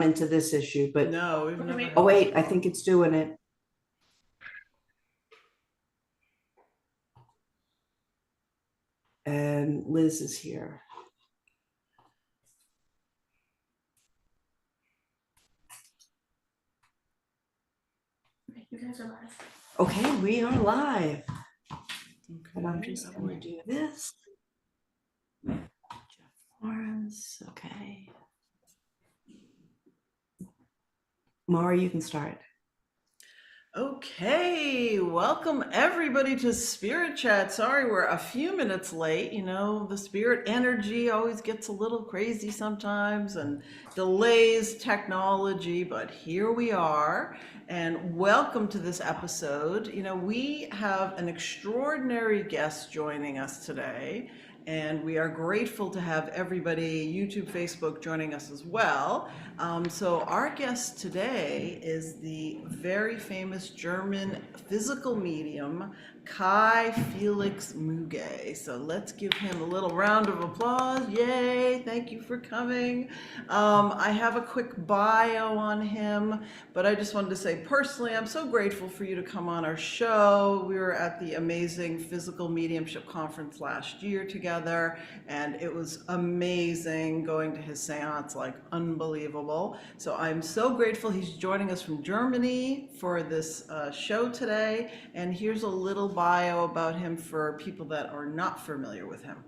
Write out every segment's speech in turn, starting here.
into this issue, but No, we've never had oh wait, this I think it's doing it. And Liz is here. You guys are live. Okay, we are live. And I'm Okay, just going to do this. Jeff Lawrence, okay. Mara, you can start. Okay, welcome everybody to Spirit Chat. Sorry, we're a few minutes late. You know, the spirit energy always gets a little crazy sometimes and delays technology, but here we are. And welcome to this episode. You know, we have an extraordinary guest joining us today. And we are grateful to have everybody, YouTube, Facebook, joining us as well. So our guest today is the very famous German physical medium, Kai Felix Muegge. So let's give him a little round of applause. Yay, thank you for coming. I have a quick bio on him, but I just wanted to say personally, I'm so grateful for you to come on our show. We were at the amazing Physical Mediumship Conference last year together, and it was amazing going to his seance, like unbelievable. So I'm so grateful he's joining us from Germany for this show today. And here's a little bio about him for people that are not familiar with him.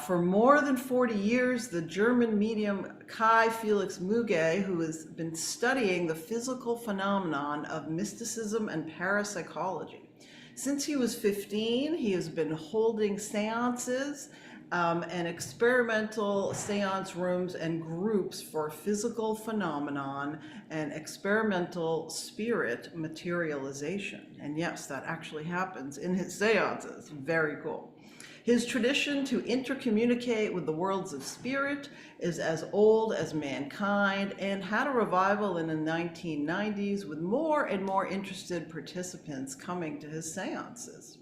For more than 40 years, the German medium Kai Felix Muegge, who has been studying the physical phenomenon of mysticism and parapsychology. Since he was 15, he has been holding seances and experimental seance rooms and groups for physical phenomenon and experimental spirit materialization. And yes, that actually happens in his seances. Very cool. His tradition to intercommunicate with the worlds of spirit is as old as mankind and had a revival in the 1990s with more and more interested participants coming to his seances.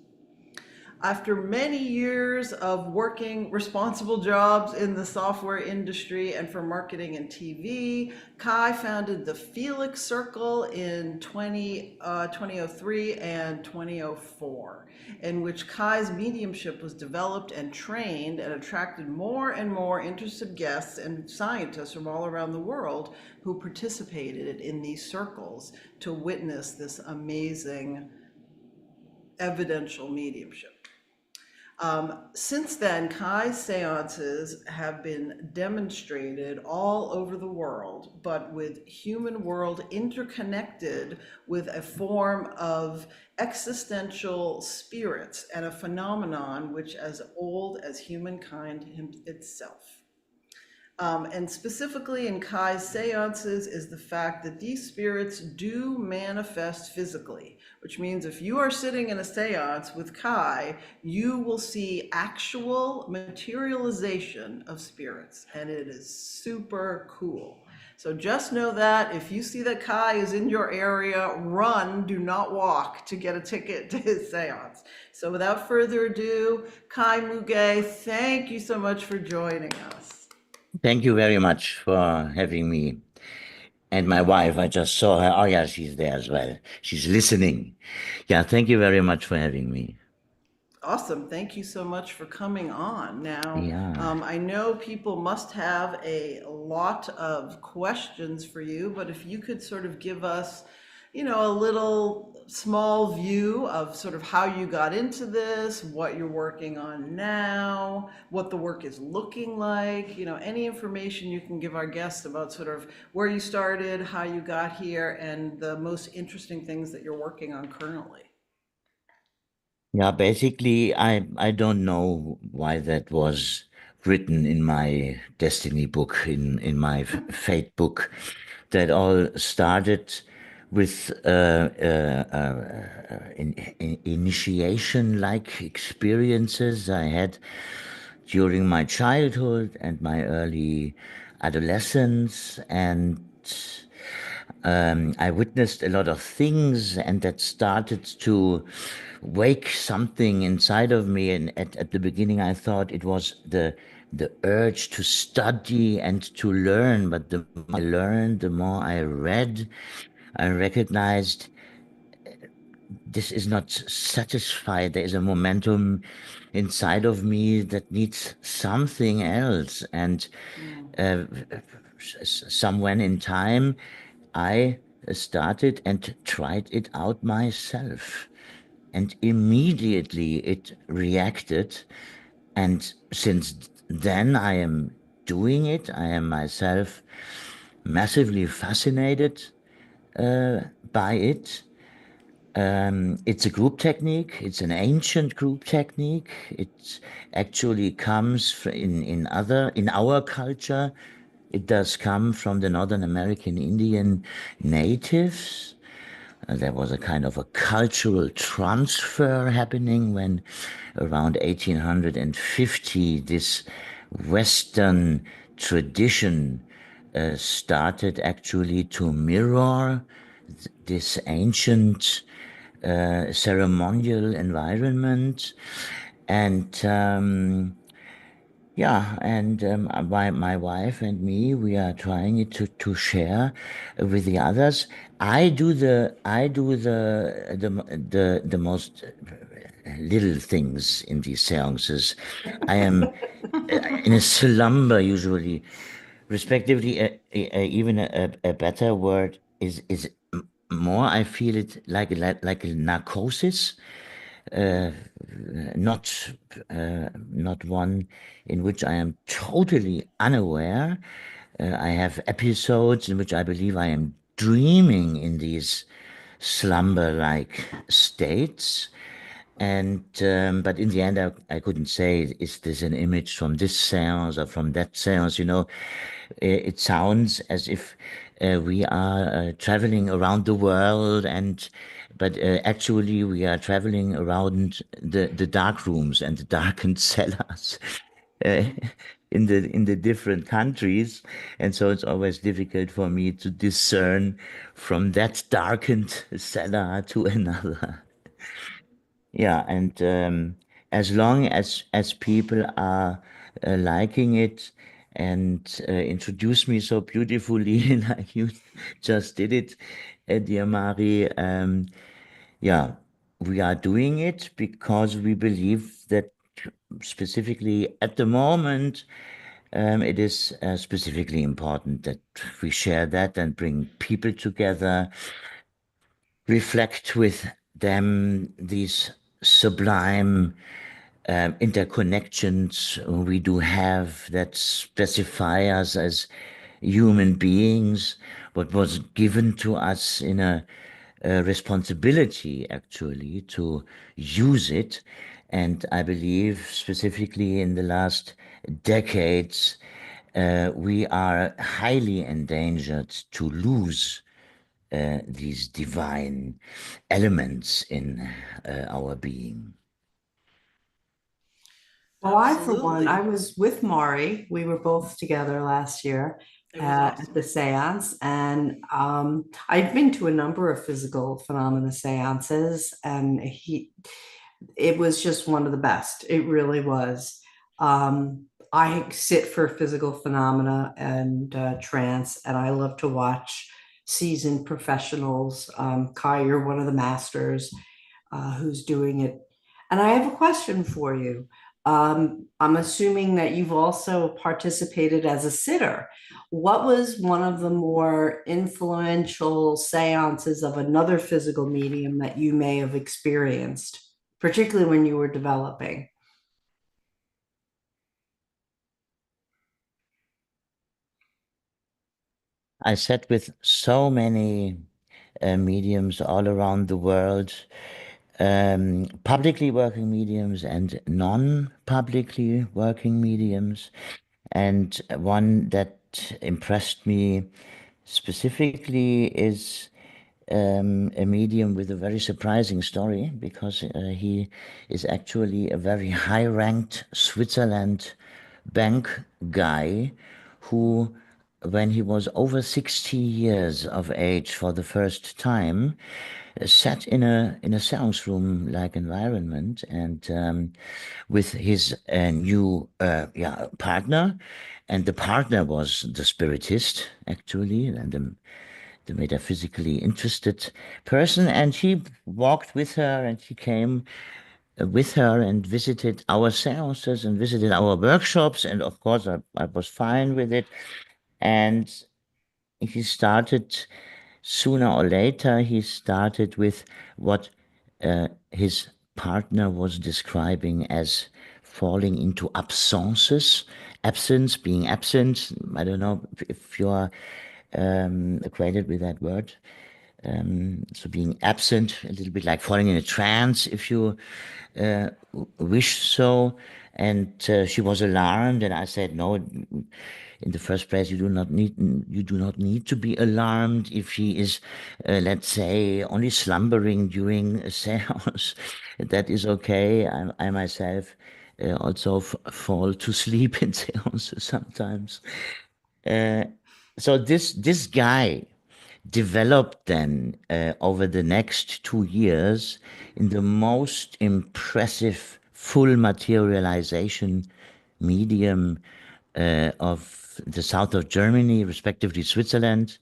After many years of working responsible jobs in the software industry and for marketing and TV, Kai founded the Felix Circle in 2003 and 2004, in which Kai's mediumship was developed and trained and attracted more and more interested guests and scientists from all around the world who participated in these circles to witness this amazing evidential mediumship. Since then, Kai's seances have been demonstrated all over the world, but with human world interconnected with a form of existential spirits and a phenomenon which as old as humankind itself. And specifically in Kai's seances is the fact that these spirits do manifest physically, which means if you are sitting in a seance with Kai, you will see actual materialization of spirits, and it is super cool. So just know that if you see that Kai is in your area, run, do not walk to get a ticket to his seance. So without further ado, Kai Muegge, thank you so much for joining us. Thank you very much for having me. And my wife, I just saw her. Oh, yeah, she's there as well. She's listening. Yeah, thank you very much for having me. Awesome. Thank you so much for coming on. Now, Yeah. I know people must have a lot of questions for you, but if you could sort of give us, you know, a little small view of sort of how you got into this, what you're working on now, what the work is looking like, you know, any information you can give our guests about sort of where you started, how you got here, and the most interesting things that you're working on currently. Yeah, basically, I don't know why that was written in my destiny book, in my fate book. That all started with initiation-like experiences I had during my childhood and my early adolescence, and I witnessed a lot of things, and that started to wake something inside of me. And at the beginning, I thought it was the the urge to study and to learn. But the more I learned, the more I read, I recognized this is not satisfied. There is a momentum inside of me that needs something else. And uh, somewhere in time, I started and tried it out myself. And immediately it reacted. And since then, I am doing it. I am myself massively fascinated by it. It's a group technique. It's an ancient group technique. It actually comes in our culture. It does come from the Northern American Indian natives. There was a kind of a cultural transfer happening when around 1850 this Western tradition started actually to mirror this ancient ceremonial environment. And yeah, and my wife and me, we are trying it to share with the others. I do the most little things in these seances. I am in a slumber usually, respectively. Even a better word is more. I feel it like a narcosis, uh, not not one in which I am totally unaware. I have episodes in which I believe I am dreaming in these slumber-like states. And but in the end, I couldn't say, is this an image from this seance or from that seance? It sounds as if we are traveling around the world, but actually we are traveling around the dark rooms and the darkened cellars uh, in the different countries, and so it's always difficult for me to discern from that darkened cellar to another. Yeah, and as long as people are liking it and introduce me so beautifully, like you just did it, dear Mari, yeah, we are doing it because we believe that specifically at the moment, it is specifically important that we share that and bring people together, reflect with them these sublime interconnections we do have that specify us as human beings, what was given to us in a responsibility actually to use it. And I believe specifically in the last decades, we are highly endangered to lose these divine elements in our being. Well, I, for one, Absolutely. I was with Mari. We were both together last year It was at awesome. the seance, and I'd been to a number of physical phenomena seances, and it was just one of the best. It really was. I sit for physical phenomena and trance, and I love to watch seasoned professionals. Kai, you're one of the masters who's doing it. And I have a question for you. I'm assuming that you've also participated as a sitter. What was one of the more influential seances of another physical medium that you may have experienced, particularly when you were developing? I sat with so many mediums all around the world, publicly working mediums and non-publicly working mediums. And one that impressed me specifically is a medium with a very surprising story because he is actually a very high-ranked Switzerland bank guy who when he was over 60 years of age for the first time, sat in a seance room like environment and with his new partner, and the partner was the spiritist actually, and the metaphysically interested person, and he walked with her and he came with her and visited our seances and visited our workshops, and of course I was fine with it. And he started, sooner or later, he started with what his partner was describing as falling into absences, absence, being absent. I don't know if you are acquainted with that word. So being absent, a little bit like falling in a trance, if you wish so. And she was alarmed, and I said, "No, in the first place, you do not need to be alarmed if he is, let's say, only slumbering during a séance. That is okay. I myself also fall to sleep in séances sometimes." Uh, so this guy developed then over the next 2 years in the most impressive full materialization medium of the south of Germany, respectively Switzerland.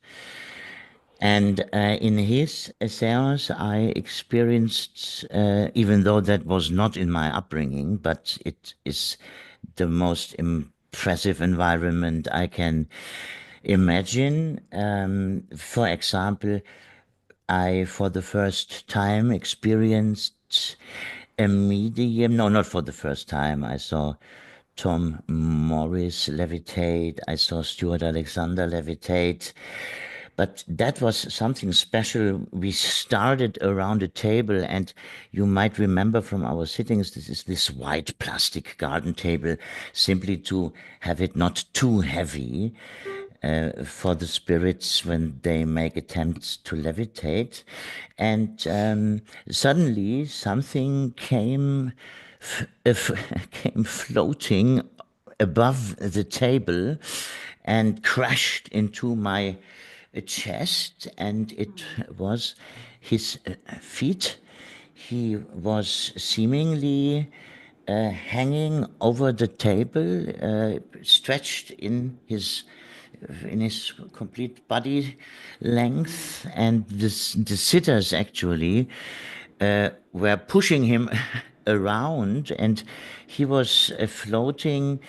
And in his seance, I experienced, even though that was not in my upbringing, but it is the most impressive environment I can imagine. For example, I, for the first time, experienced a medium. No, not for the first time. I saw Tom Morris levitate. I saw Stuart Alexander levitate. But that was something special. We started around a table, and you might remember from our sittings, this is this white plastic garden table, simply to have it not too heavy for the spirits when they make attempts to levitate. And suddenly something came came floating above the table and crashed into my chest, and it was his feet. He was seemingly hanging over the table, stretched in his complete body length, and the sitters actually were pushing him around, and he was floating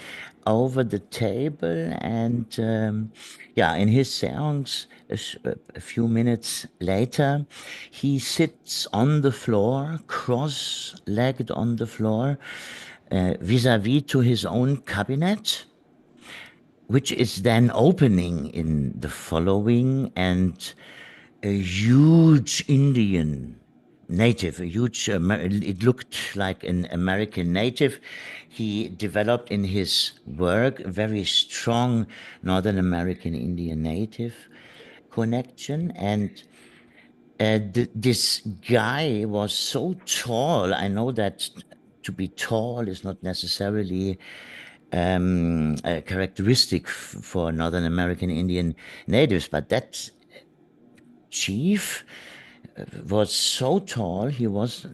over the table. And in his seance, a few minutes later, he sits on the floor, cross-legged on the floor, vis-à-vis to his own cabinet, which is then opening in the following, and a huge Indian native, it looked like an American native. He developed in his work a very strong Northern American Indian native connection. And this guy was so tall. I know that to be tall is not necessarily a characteristic for Northern American Indian natives, but that chief was so tall, he was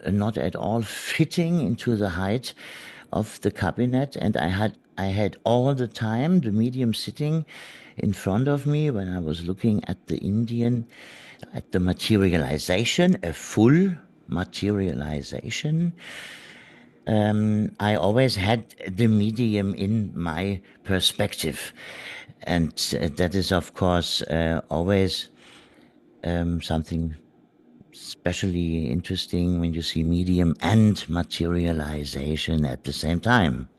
not at all fitting into the height of the cabinet. And I had all the time the medium sitting in front of me when I was looking at the Indian, at the materialization, a full materialization. I always had the medium in my perspective. And that is, of course, always something especially interesting when you see medium and materialization at the same time.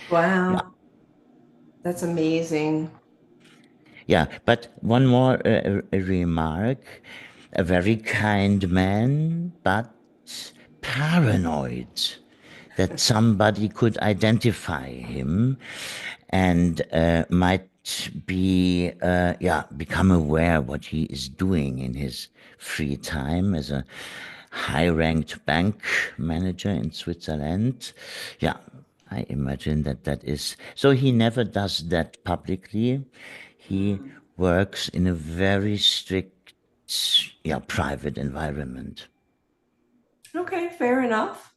Wow. That's amazing. Yeah, but one more remark. A very kind man, but paranoid that somebody could identify him and might become aware what he is doing in his free time as a high-ranked bank manager in Switzerland. Yeah, I imagine that is so. He never does that publicly. he works in a very strict, private environment. Okay, fair enough.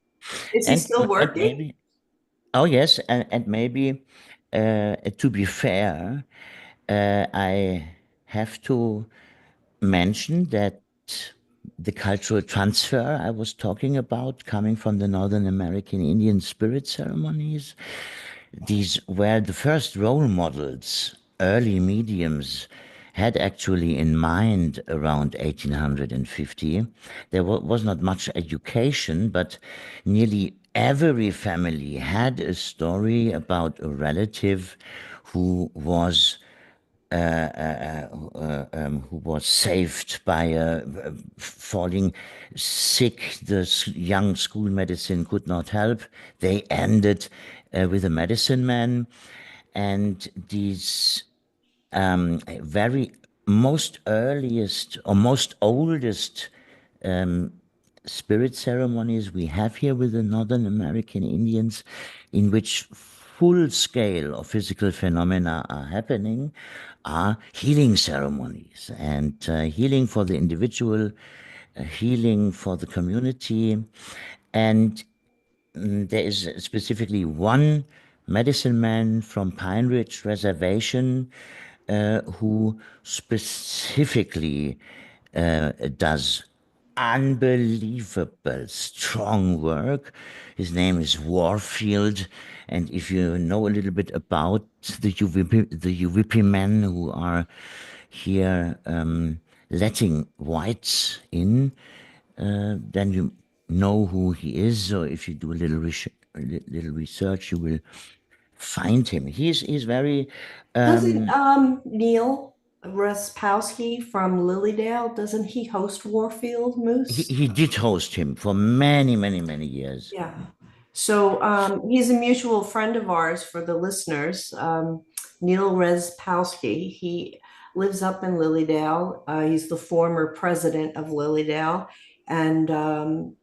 Is he And, still and working? maybe, oh yes, and maybe to be fair, I have to mention that the cultural transfer I was talking about, coming from the Northern American Indian spirit ceremonies, these were the first role models early mediums had actually in mind around 1850. There was not much education, but nearly every family had a story about a relative who was who was saved by falling sick. The young school medicine could not help. They ended with a medicine man, and these very most earliest or most oldest spirit ceremonies we have here with the Northern American Indians, in which full scale of physical phenomena are happening, are healing ceremonies and healing for the individual, healing for the community. And there is specifically one medicine man from Pine Ridge Reservation who specifically does unbelievable strong work. His name is Warfield, and if you know a little bit about the UVP men who are here letting whites in, then you know who he is. Or if you do a little research, you will find him. He's very Doesn't um, Neil Raspowski from Lilydale, doesn't he host Warfield he, Moose? he did host him for many, many, many years. Yeah. So he's a mutual friend of ours for the listeners, Neil Raspowski. He lives up in Lilydale. He's the former president of Lilydale. And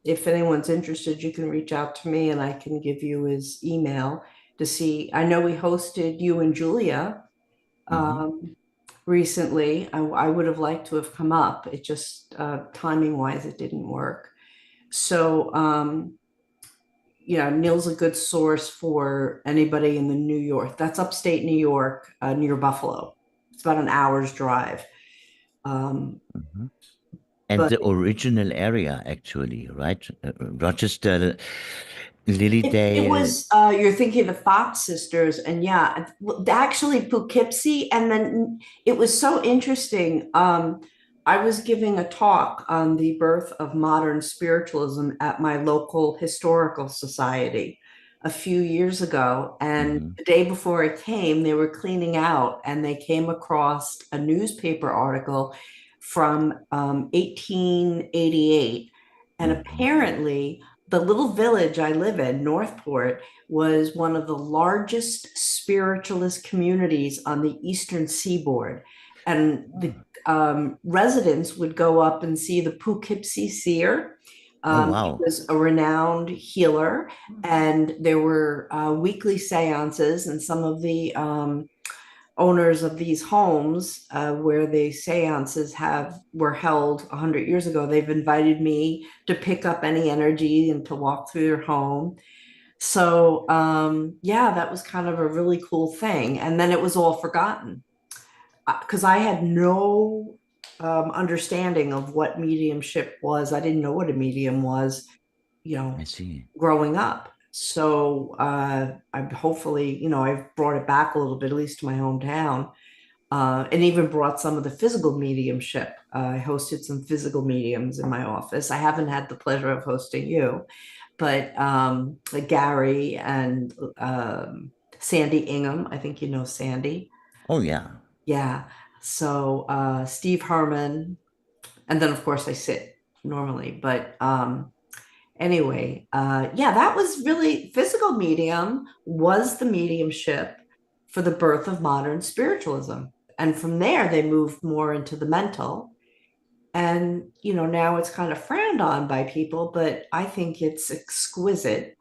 if anyone's interested, you can reach out to me and I can give you his email to see. I know we hosted you and Julia Hmm. recently. I would have liked to have come up. It just timing wise, it didn't work. So, yeah, Neil's a good source for anybody in the New York. That's upstate New York, near Buffalo. It's about an hour's drive. Um, Hmm. And but the original area, actually, right? Rochester, it Lilydale. was you're thinking the Fox sisters, and yeah, actually Poughkeepsie, and then it was so interesting. I was giving a talk on the birth of modern spiritualism at my local historical society a few years ago, and Hmm. the day before I came, they were cleaning out, and they came across a newspaper article from 1888, and Hmm. apparently the little village I live in, Northport, was one of the largest spiritualist communities on the eastern seaboard. And the residents would go up and see the Poughkeepsie seer. Oh, He wow. was a renowned healer, and there were weekly seances, and some of the owners of these homes where the seances have were held 100 years ago, they've invited me to pick up any energy and to walk through their home. So yeah, that was kind of a really cool thing, and then it was all forgotten because I had no understanding of what mediumship was. I didn't know what a medium was, you I know, see. growing up. So I've hopefully, I've brought it back a little bit, at least to my hometown, and even brought some of the physical mediumship. I hosted some physical mediums in my office. I haven't had the pleasure of hosting you, but like Gary and Sandy Ingham. I think you know Sandy. Oh, yeah. Yeah. So Steve Herman, and then of course I sit normally, but anyway, yeah, that was really physical medium was the mediumship for the birth of modern spiritualism. And from there, they moved more into the mental. And, now it's kind of frowned on by people, but I think it's exquisite.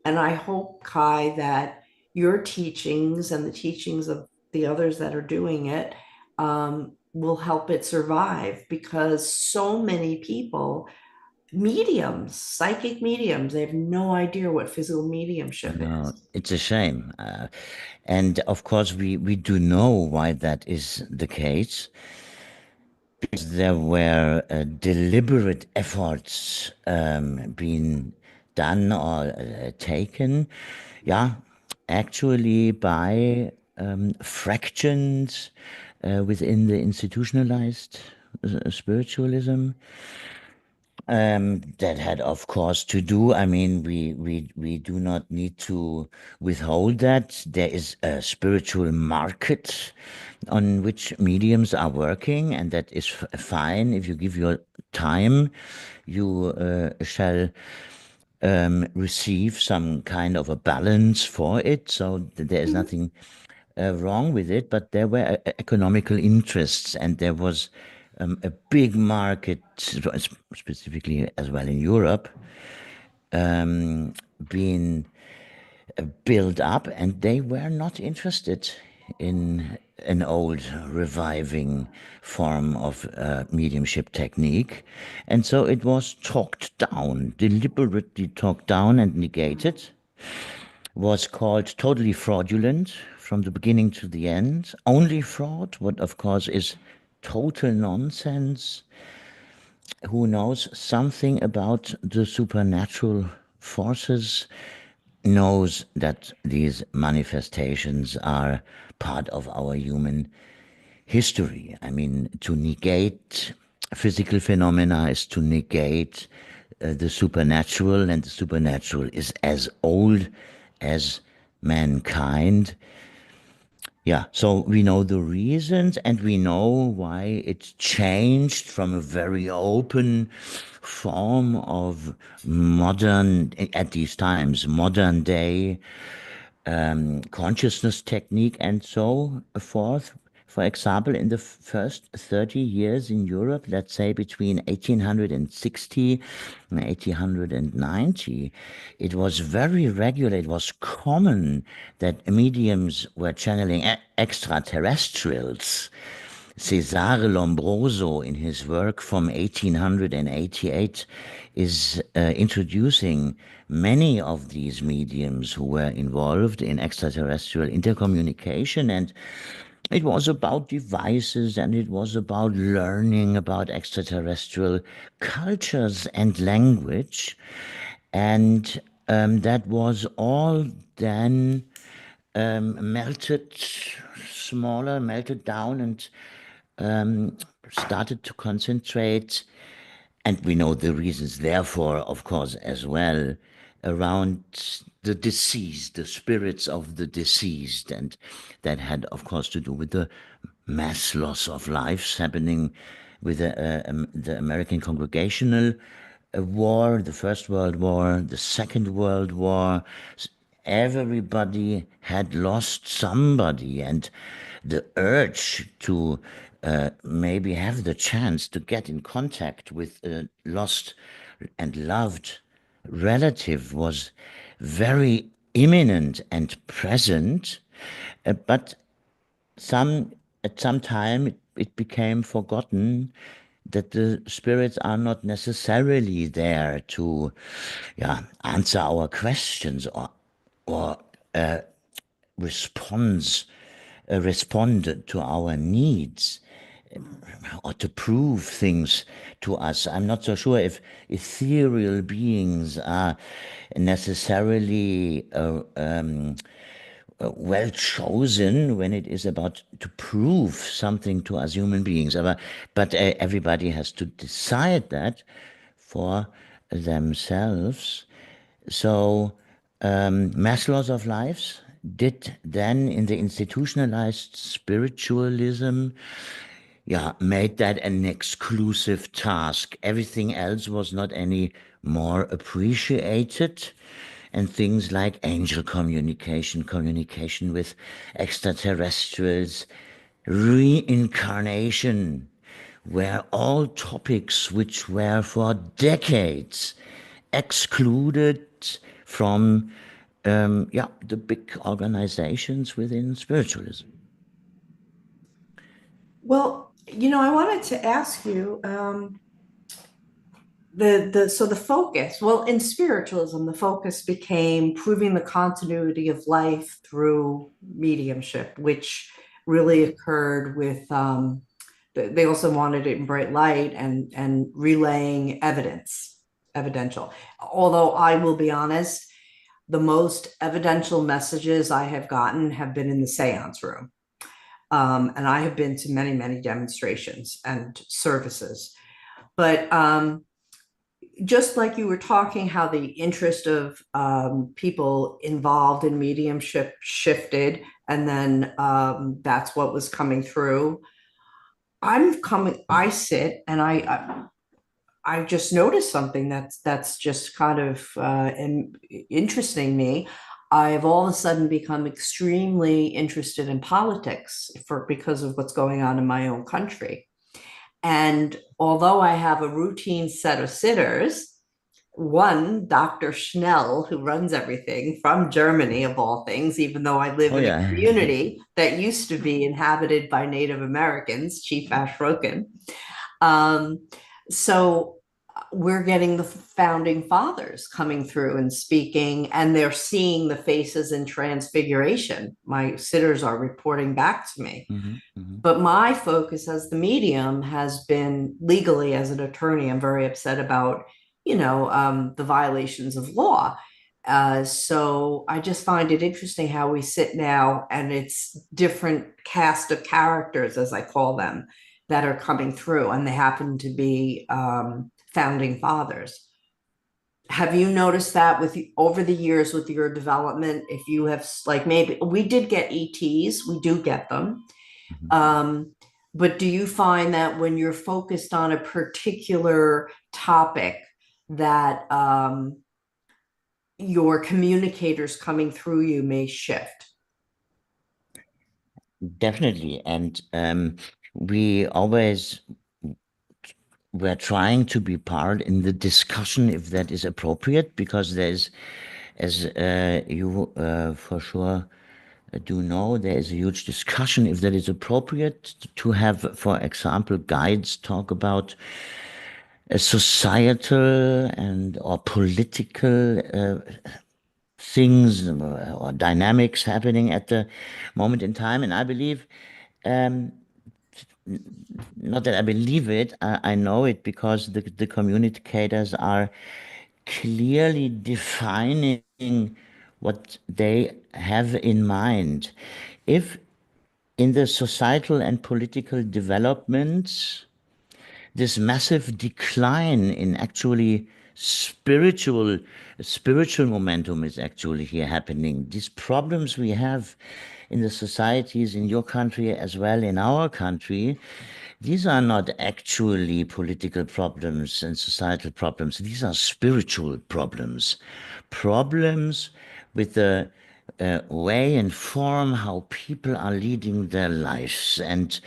And I hope, Kai, that your teachings and the teachings of the others that are doing it will help it survive, because so many people, mediums, psychic mediums, they have no idea what physical mediumship No, is. it's a shame. And of course, we do know why that is the case. Because there were deliberate efforts being done or taken, yeah, actually by fractions within the institutionalized spiritualism. That had, of course, to do. I mean, we do not need to withhold that. There is a spiritual market on which mediums are working, and that is fine. If you give your time, you shall receive some kind of a balance for it. So there is Mhm. nothing wrong with it, but there were economical interests, and there was a big market, specifically as well in Europe, being built up, and they were not interested in an old reviving form of mediumship technique. And so it was talked down, deliberately talked down and negated, was called totally fraudulent from the beginning to the end. Only fraud, what of course is total nonsense. Who knows something about the supernatural forces knows that these manifestations are part of our human history. I mean, to negate physical phenomena is to negate the supernatural, and the supernatural is as old as mankind. Yeah, so we know the reasons, and we know why it changed from a very open form of modern, at these times, modern day consciousness technique and so forth. For example, in the first 30 years in Europe, let's say between 1860 and 1890, it was very regular. It was common that mediums were channeling extraterrestrials. Cesare Lombroso, in his work from 1888, is introducing many of these mediums who were involved in extraterrestrial intercommunication. And it was about devices, and it was about learning about extraterrestrial cultures and language. And that was all then melted smaller, melted down, and started to concentrate, and we know the reasons, therefore, of course, as well, around the deceased, the spirits of the deceased. And that had, of course, to do with the mass loss of lives happening with the American Congregational War, the First World War, the Second World War. Everybody had lost somebody, and the urge to maybe have the chance to get in contact with a lost and loved relative was very imminent and present. But at some time it became forgotten that the spirits are not necessarily there to, yeah, answer our questions or response respond to our needs or to prove things to us. I'm not so sure if ethereal beings are necessarily well chosen when it is about to prove something to us human beings. But everybody has to decide that for themselves. So mass loss of lives did then in the institutionalized spiritualism, yeah, made that an exclusive task. Everything else was not any more appreciated. And things like angel communication, communication with extraterrestrials, reincarnation, were all topics which were for decades excluded from the big organizations within spiritualism. Well, I wanted to ask you, the focus, well, in spiritualism, the focus became proving the continuity of life through mediumship, which really occurred with they also wanted it in bright light and relaying evidential. Although I will be honest, the most evidential messages I have gotten have been in the seance room. And I have been to many, many demonstrations and services. But just like you were talking, how the interest of people involved in mediumship shifted, and then that's what was coming through. I sit and I just noticed something that's just kind of interesting me. I've all of a sudden become extremely interested in politics because of what's going on in my own country. And although I have a routine set of sitters, one, Dr. Schnell, who runs everything from Germany, of all things, even though I live Oh in a yeah. community that used to be inhabited by Native Americans, Chief Ashroken. Um, so we're getting the founding fathers coming through and speaking, and they're seeing the faces in transfiguration. My sitters are reporting back to me. Hmm. Hmm. But my focus as the medium has been legally as an attorney. I'm very upset about, the violations of law. So I just find it interesting how we sit now, and it's different cast of characters, as I call them, that are coming through, and they happen to be founding fathers. Have you noticed that with over the years with your development? If you have, like, maybe we did get ETs, we do get them. Hmm. Um, but do you find that when you're focused on a particular topic, that your communicators coming through you may shift? Definitely. And we always were trying to be part in the discussion if that is appropriate, because there's, as you for sure do know, there is a huge discussion if that is appropriate to have, for example, guides talk about a societal and or political things or dynamics happening at the moment in time. And I believe, um, not that I believe it, I know it because the communicators are clearly defining what they have in mind. If in the societal and political developments, this massive decline in actually spiritual momentum is actually here happening. These problems we have in the societies in your country as well in our country, these are not actually political problems and societal problems. These are spiritual problems. Problems with the way and form how people are leading their lives. And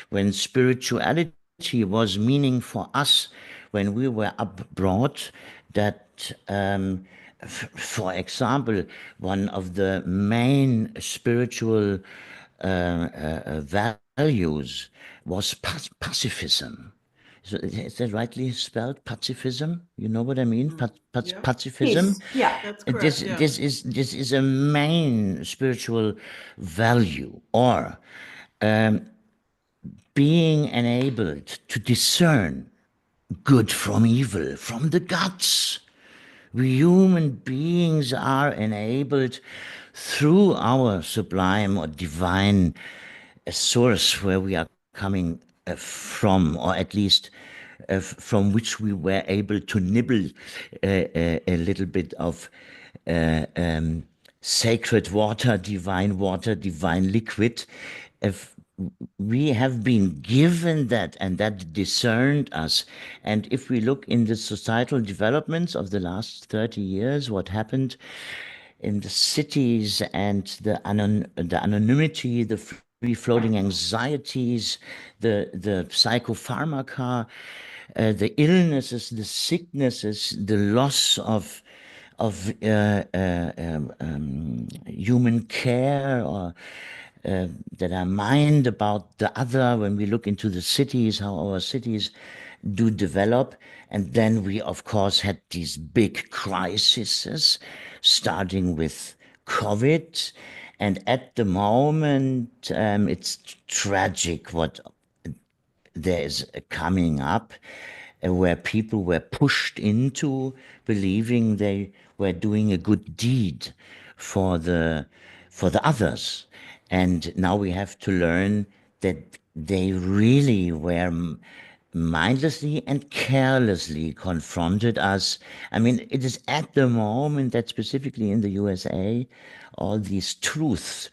when spirituality was meaning for us when we were abroad, that for example, one of the main spiritual values was pacifism. Is that rightly spelled? Pacifism? You know what I mean? Mm. Yeah, Pacifism. Peace. Yeah. that's This correct. Yeah. this is this is a main spiritual value, or being enabled to discern good from evil from the guts. We human beings are enabled through our sublime or divine source where we are coming from, or at least from which we were able to nibble a little bit of sacred water, divine liquid. If we have been given that, and that discerned us. And if we look in the societal developments of the last 30 years, what happened in the cities and the anonymity, the free floating anxieties, the psychopharmaca, the illnesses, the sicknesses, the loss of human care, or that are mind about the other, when we look into the cities, how our cities do develop. And then we, of course, had these big crises, starting with COVID. And at the moment, it's tragic what there is coming up, where people were pushed into believing they were doing a good deed for the others, and now we have to learn that they really were mindlessly and carelessly confronted us. I mean, it is at the moment that, specifically in the USA, all these truths,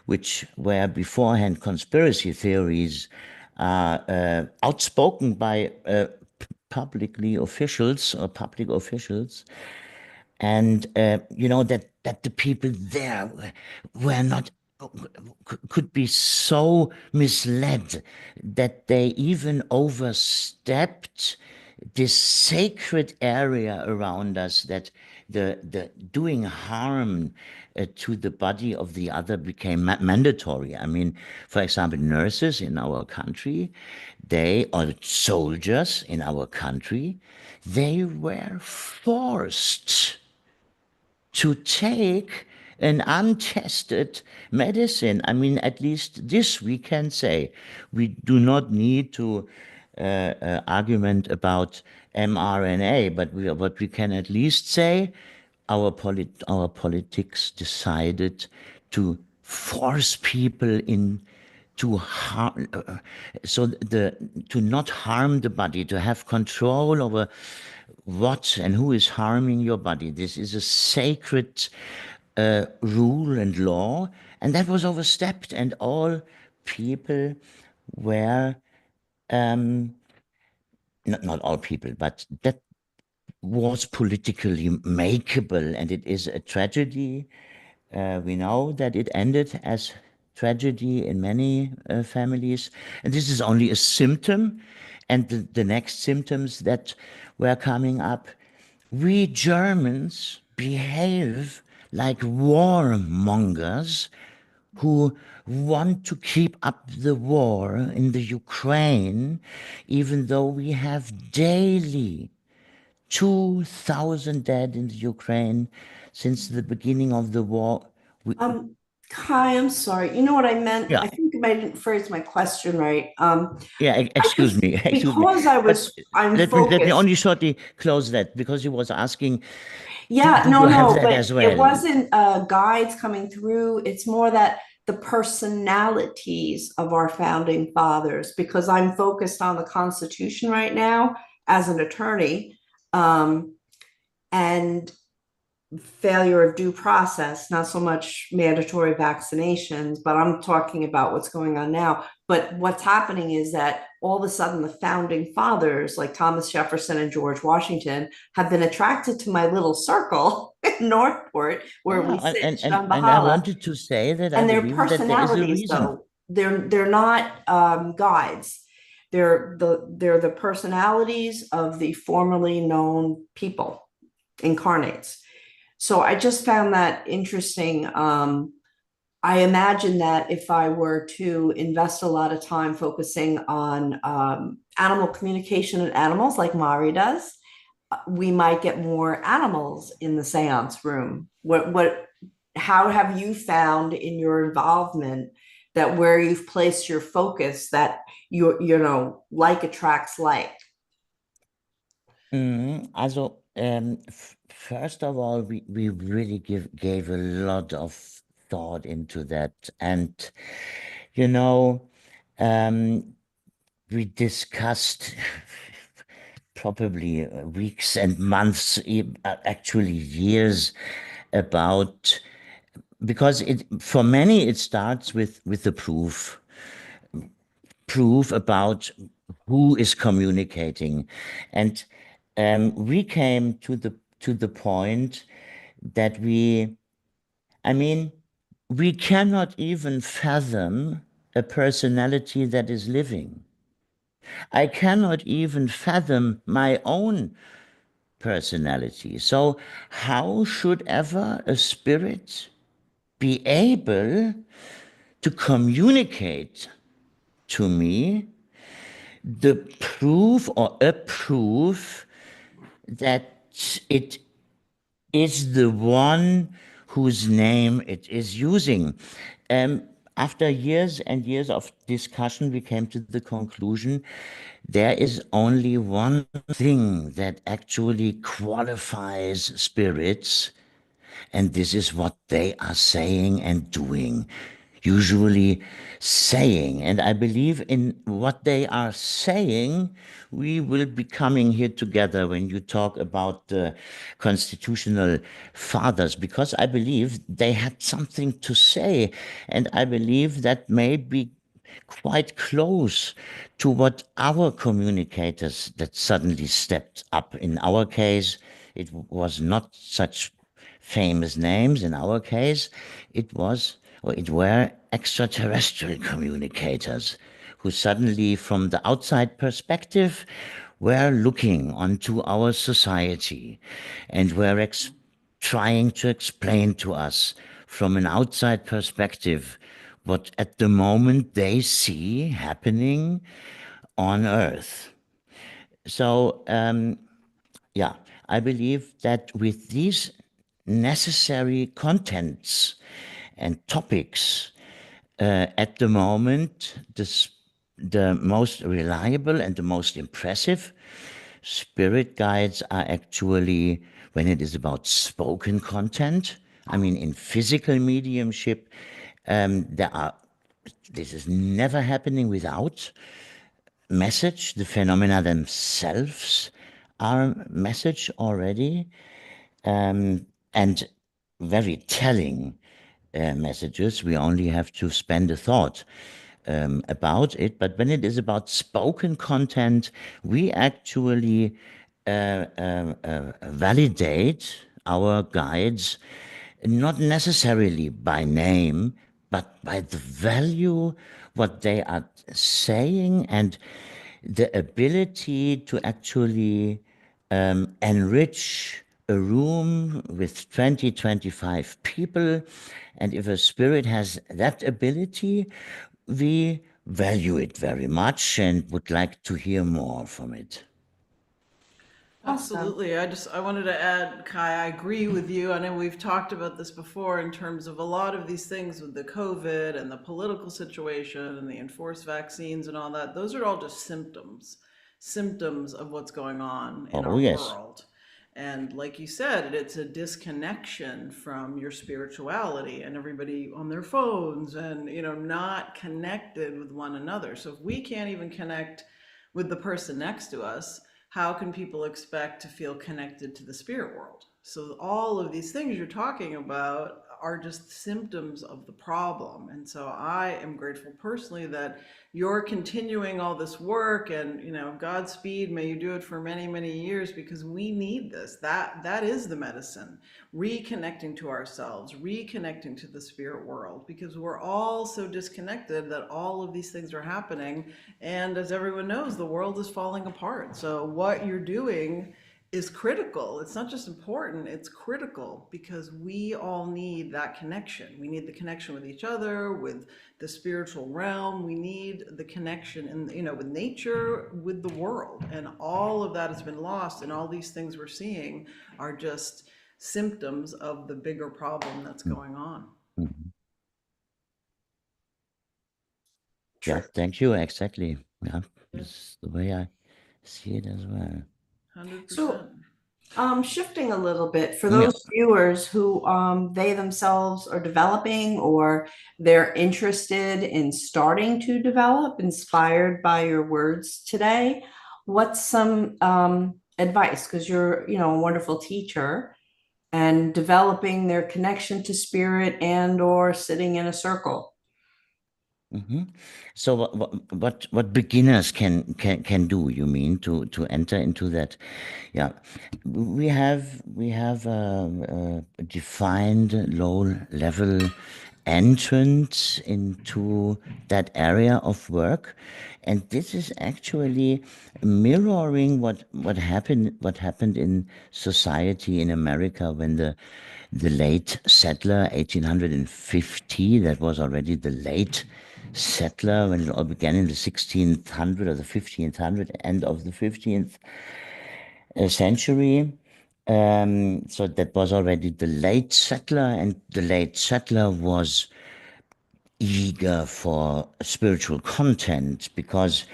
which were beforehand conspiracy theories, are outspoken by publicly officials or public officials, and that the people there were not, could be so misled that they even overstepped this sacred area around us, that the doing harm to the body of the other became mandatory. I mean, for example, nurses in our country, or soldiers in our country, they were forced to take an untested medicine. I mean, at least this we can say. We do not need to argument about mRNA, but what we can at least say, our politics decided to force people in to harm, to not harm the body, to have control over what and who is harming your body. This is a sacred rule and law, and that was overstepped, and all people were, not all people, but that was politically makeable, and it is a tragedy. We know that it ended as tragedy in many families, and this is only a symptom. And the next symptoms that were coming up, we Germans behave like warmongers who want to keep up the war in the Ukraine, even though we have daily 2,000 dead in the Ukraine since the beginning of the war. We, Kai, I'm sorry. You know what I meant? yeah, I think I didn't phrase my question right. yeah. I Excuse just me, excuse me. because But I'm let me focused. only shortly close that, because he was asking, Yeah, do no, you have no, that but as it well? wasn't guides coming through. It's more that the personalities of our founding fathers, because I'm focused on the Constitution right now as an attorney, and failure of due process, not so much mandatory vaccinations, but I'm talking about what's going on now. But what's happening is that all of a sudden the founding fathers, like Thomas Jefferson and George Washington, have been attracted to my little circle in Northport where we Yeah, sit in and I Shambhala. wanted to say that I And their believe that there is a personalities, reason. though, they're not guides. They're the personalities of the formerly known people, incarnates. So I just found that interesting. I imagine that if I were to invest a lot of time focusing on animal communication and animals like Mari does, we might get more animals in the seance room. How have you found in your involvement that where you've placed your focus that like attracts like? Also, first of all, we really gave a lot of thought into that. And, you know, um, we discussed probably weeks and months, actually years, about, because for many it starts with the proof about who is communicating. And we came to the point that I mean, we cannot even fathom a personality that is living. I cannot even fathom my own personality. So how should ever a spirit be able to communicate to me the proof or a proof that it is the one whose name it is using. After years and years of discussion, we came to the conclusion there is only one thing that actually qualifies spirits, and this is what they are saying and doing. Usually saying. And I believe in what they are saying. We will be coming here together when you talk about the constitutional fathers, because I believe they had something to say. And I believe that may be quite close to what our communicators that suddenly stepped up. In our case, it was not such famous names. In our case, it was, or it were extraterrestrial communicators who suddenly, from the outside perspective, were looking onto our society and were trying to explain to us from an outside perspective what at the moment they see happening on Earth. So, yeah, I believe that with these necessary contents and topics, at the moment, the most reliable and the most impressive spirit guides are actually when it is about spoken content. I mean, in physical mediumship, this is never happening without message. The phenomena themselves are message already, and very telling messages. We only have to spend a thought about it. But when it is about spoken content, we actually validate our guides, not necessarily by name, but by the value, what they are saying, and the ability to actually enrich a room with 20, 25 people. And if a spirit has that ability, we value it very much and would like to hear more from it. Awesome. Absolutely. I wanted to add, Kai, I agree with you. I know we've talked about this before in terms of a lot of these things with the COVID and the political situation and the enforced vaccines and all that. Those are all just symptoms of what's going on in Oh, our yes. world. And like you said, it's a disconnection from your spirituality and everybody on their phones and, not connected with one another. So if we can't even connect with the person next to us, how can people expect to feel connected to the spirit world? So all of these things you're talking about are just symptoms of the problem. And so I am grateful personally that you're continuing all this work, and Godspeed, may you do it for many, many years, because we need this. That is the medicine. Reconnecting to ourselves, reconnecting to the spirit world, because we're all so disconnected that all of these things are happening. And as everyone knows, the world is falling apart. So what you're doing is critical. It's not just important, it's critical, because we all need that connection. We need the connection with each other, with the spiritual realm. We need the connection with nature, with the world. And all of that has been lost, and all these things we're seeing are just symptoms of the bigger problem that's going on. Mm-hmm. Yeah, thank you. Exactly. Yeah, that's the way I see it as well. 100%. So, shifting a little bit for Yeah. those viewers who they themselves are developing, or they're interested in starting to develop, inspired by your words today, what's some advice? Because you're, a wonderful teacher, and developing their connection to spirit and or sitting in a circle. Mm-hmm. So what beginners can do, you mean, to enter into that? Yeah, we have a defined low level entrance into that area of work. And this is actually mirroring what happened in society in America when the late settler, 1850, that was already the late settler when it all began in the 1600 or the 1500, end of the 15th century. So that was already the late settler, and the late settler was eager for spiritual content because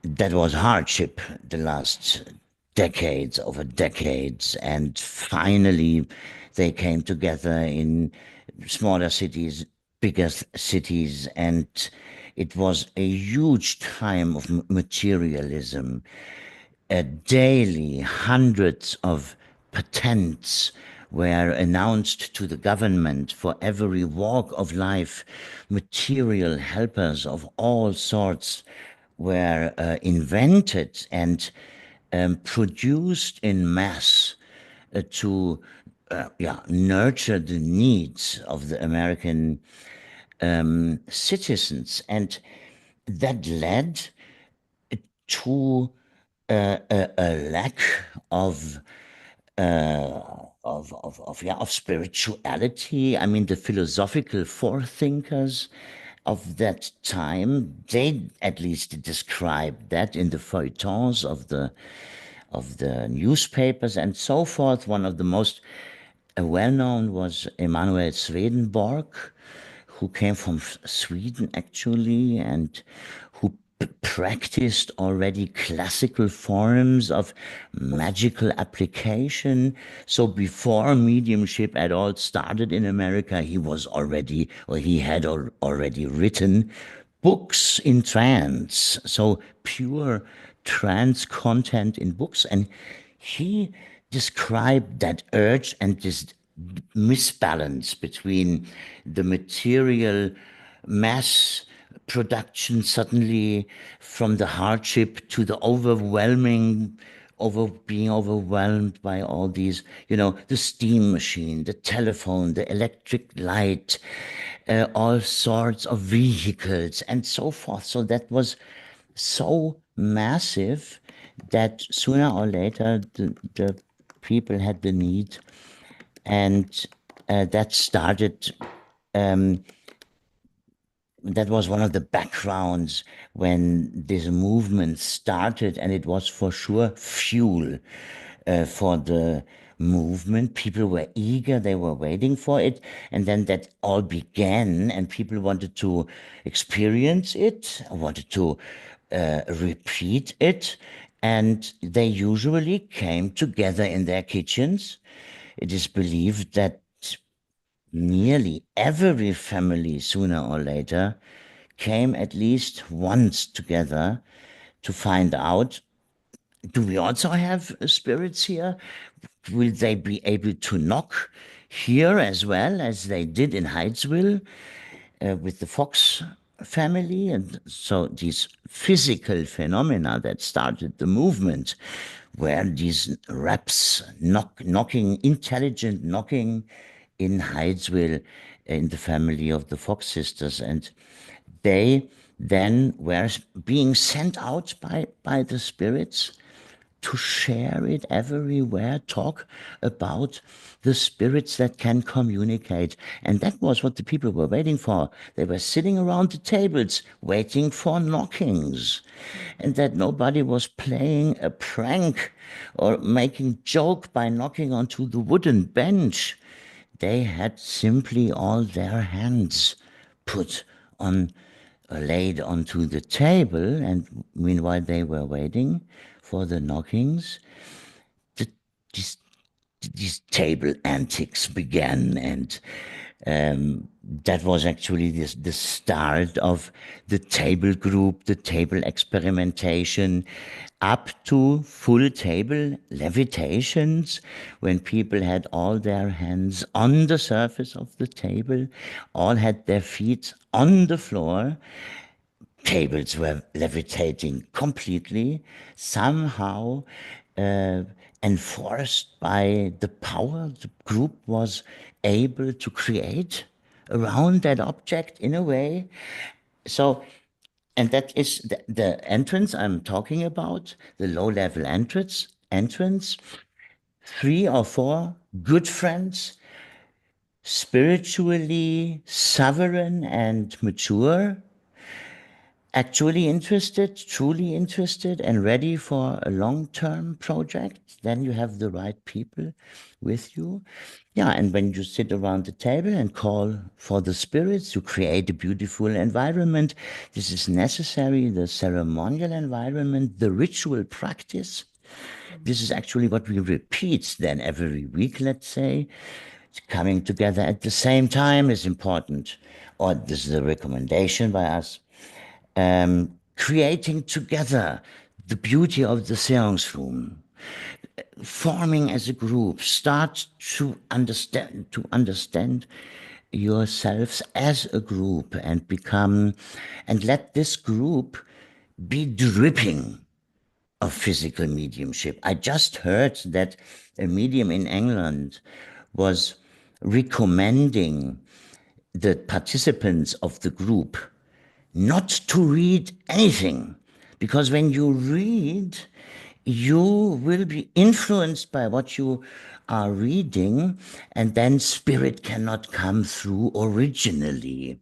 that was hardship the last decades over decades. And finally, they came together in smaller cities, bigger cities, and it was a huge time of materialism. Daily, hundreds of patents were announced to the government for every walk of life. Material helpers of all sorts were invented and produced in mass to nurture the needs of the American citizens. And that led to a lack of spirituality. I mean, the philosophical forethinkers of that time, they at least described that in the feuilletons of the newspapers and so forth. One of the most well-known was Emanuel Swedenborg, who came from Sweden actually, and who practiced already classical forms of magical application. So before mediumship at all started in America, he had already written books in trance, so pure trance content in books. And he described that urge and this misbalance between the material mass production suddenly from the hardship to the being overwhelmed by all these, the steam machine, the telephone, the electric light, all sorts of vehicles and so forth. So that was so massive that sooner or later the people had the need, and that started. That was one of the backgrounds when this movement started, and it was for sure fuel for the movement. People were eager, they were waiting for it, and then that all began, and people wanted to experience it, wanted to repeat it, and they usually came together in their kitchens. It is believed that nearly every family, sooner or later, came at least once together to find out, do we also have spirits here? Will they be able to knock here as well as they did in Hydesville with the Fox family? And so these physical phenomena that started the movement were these raps, knocking, intelligent knocking in Hydesville in the family of the Fox sisters. And they then were being sent out by the spirits to share it everywhere, talk about the spirits that can communicate. And that was what the people were waiting for. They were sitting around the tables waiting for knockings, and that nobody was playing a prank or making joke by knocking onto the wooden bench. They had simply all their hands put on, laid onto the table, and meanwhile they were waiting for the knockings. The, these, these table antics began, and that was actually the start of the table group, the table experimentation, up to full table levitations, when people had all their hands on the surface of the table, all had their feet on the floor. Tables were levitating completely, somehow enforced by the power the group was able to create around that object in a way. So, and that is the entrance I'm talking about, the low-level entrance. 3 or 4 good friends, spiritually sovereign and mature, actually interested, truly interested, and ready for a long-term project, then you have the right people with you. Yeah, and when you sit around the table and call for the spirits, you create a beautiful environment. This is necessary, the ceremonial environment, the ritual practice. This is actually what we repeat then every week, let's say. Coming together at the same time is important, or this is a recommendation by us. Creating together the beauty of the seance room, forming as a group, start to understand yourselves as a group and become, and let this group be dripping of physical mediumship. I just heard that a medium in England was recommending the participants of the group not to read anything, because when you read, you will be influenced by what you are reading, and then spirit cannot come through originally.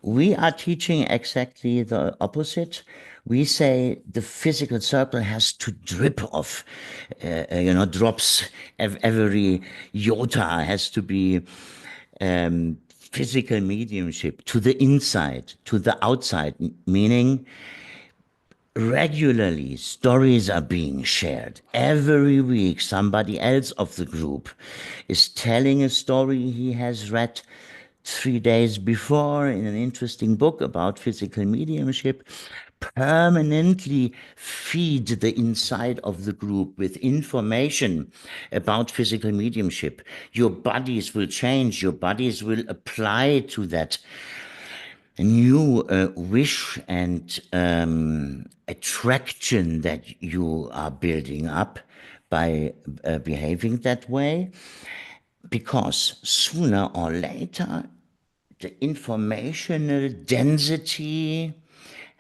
We are teaching exactly the opposite. We say the physical circle has to drip off, drops. Every iota has to be physical mediumship to the inside, to the outside, meaning regularly stories are being shared. Every week, somebody else of the group is telling a story he has read 3 days before in an interesting book about physical mediumship. Permanently feed the inside of the group with information about physical mediumship. Your bodies will change, your bodies will apply to that new wish and attraction that you are building up by behaving that way, because sooner or later the informational density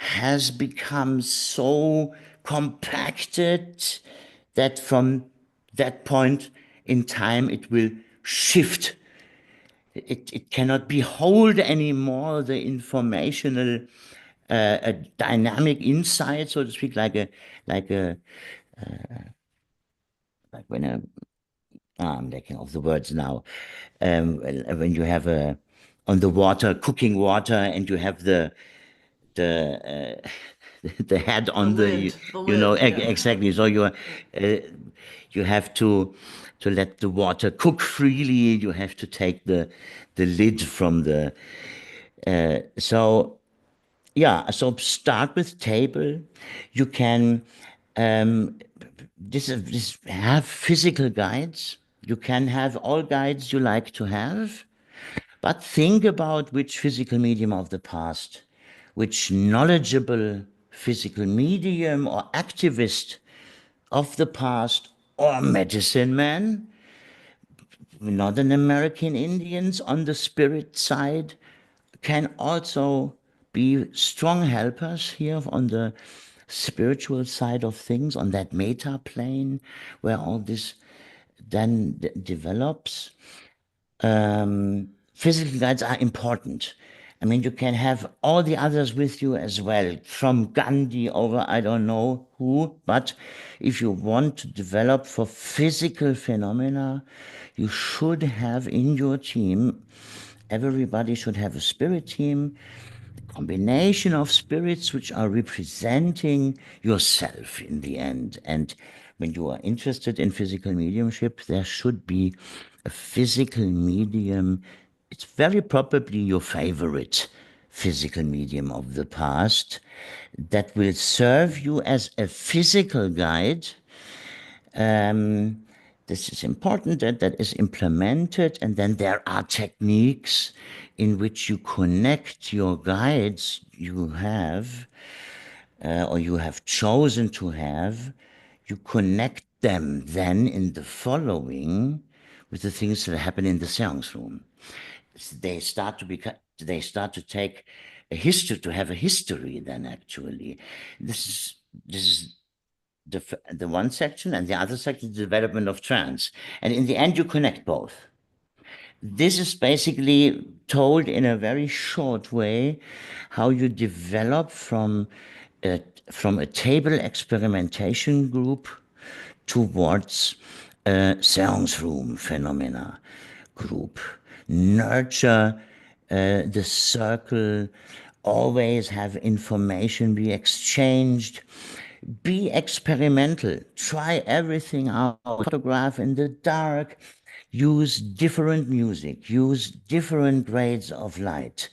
has become so compacted that from that point in time it will shift. It cannot behold anymore the informational a dynamic insight, so to speak, like when I'm lacking of the words now. When you have on the water, cooking water, and you have the the head on lid, the lid, yeah. exactly. So you have to let the water cook freely. You have to take the lid from the so yeah. So start with table. You can this have physical guides. You can have all guides you like to have, but think about which physical medium of the past, which knowledgeable physical medium or activist of the past, or medicine man, Northern American Indians on the spirit side, can also be strong helpers here on the spiritual side of things, on that meta plane where all this then develops. Physical guides are important. I mean, you can have all the others with you as well, from Gandhi over I don't know who, but if you want to develop for physical phenomena, you should have in your team, everybody should have a spirit team, combination of spirits which are representing yourself in the end. And when you are interested in physical mediumship, there should be a physical medium. It's very probably your favorite physical medium of the past that will serve you as a physical guide. This is important that is implemented, and then there are techniques in which you connect your guides you have or you have chosen to have. You connect them then in the following with the things that happen in the seance room. they start to take a history, to have a history. Then actually, this is the one section, and the other section is the development of trance. And in the end, you connect both. This is basically told in a very short way how you develop from a table experimentation group towards a seance room phenomena group. Nurture the circle, always have information be exchanged, be experimental, try everything out, photograph in the dark, use different music, use different grades of light,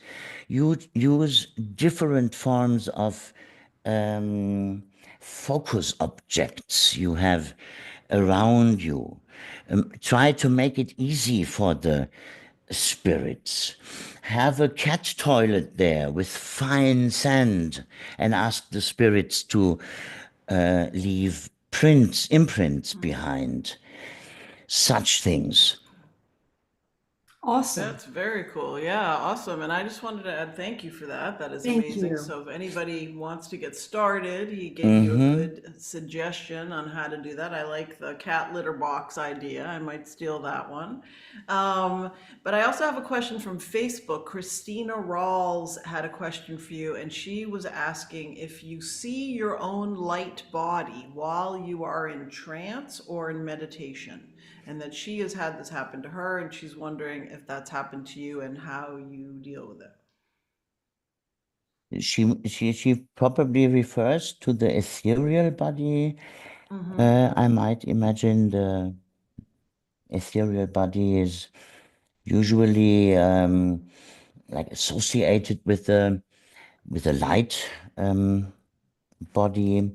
use different forms of focus objects you have around you. Try to make it easy for the spirits. Have a cat toilet there with fine sand and ask the spirits to leave imprints behind. Such things. Awesome. That's very cool. Yeah, awesome. And I just wanted to add thank you for that. That is Thank amazing. you. So if anybody wants to get started, he gave you a good suggestion on how to do that. I like the cat litter box idea. I might steal that one. But I also have a question from Facebook. Christina Rawls had a question for you, and she was asking if you see your own light body while you are in trance or in meditation, and that she has had this happen to her, and she's wondering if that's happened to you and how you deal with it. She probably refers to the ethereal body. I might imagine the ethereal body is usually like associated with the light body.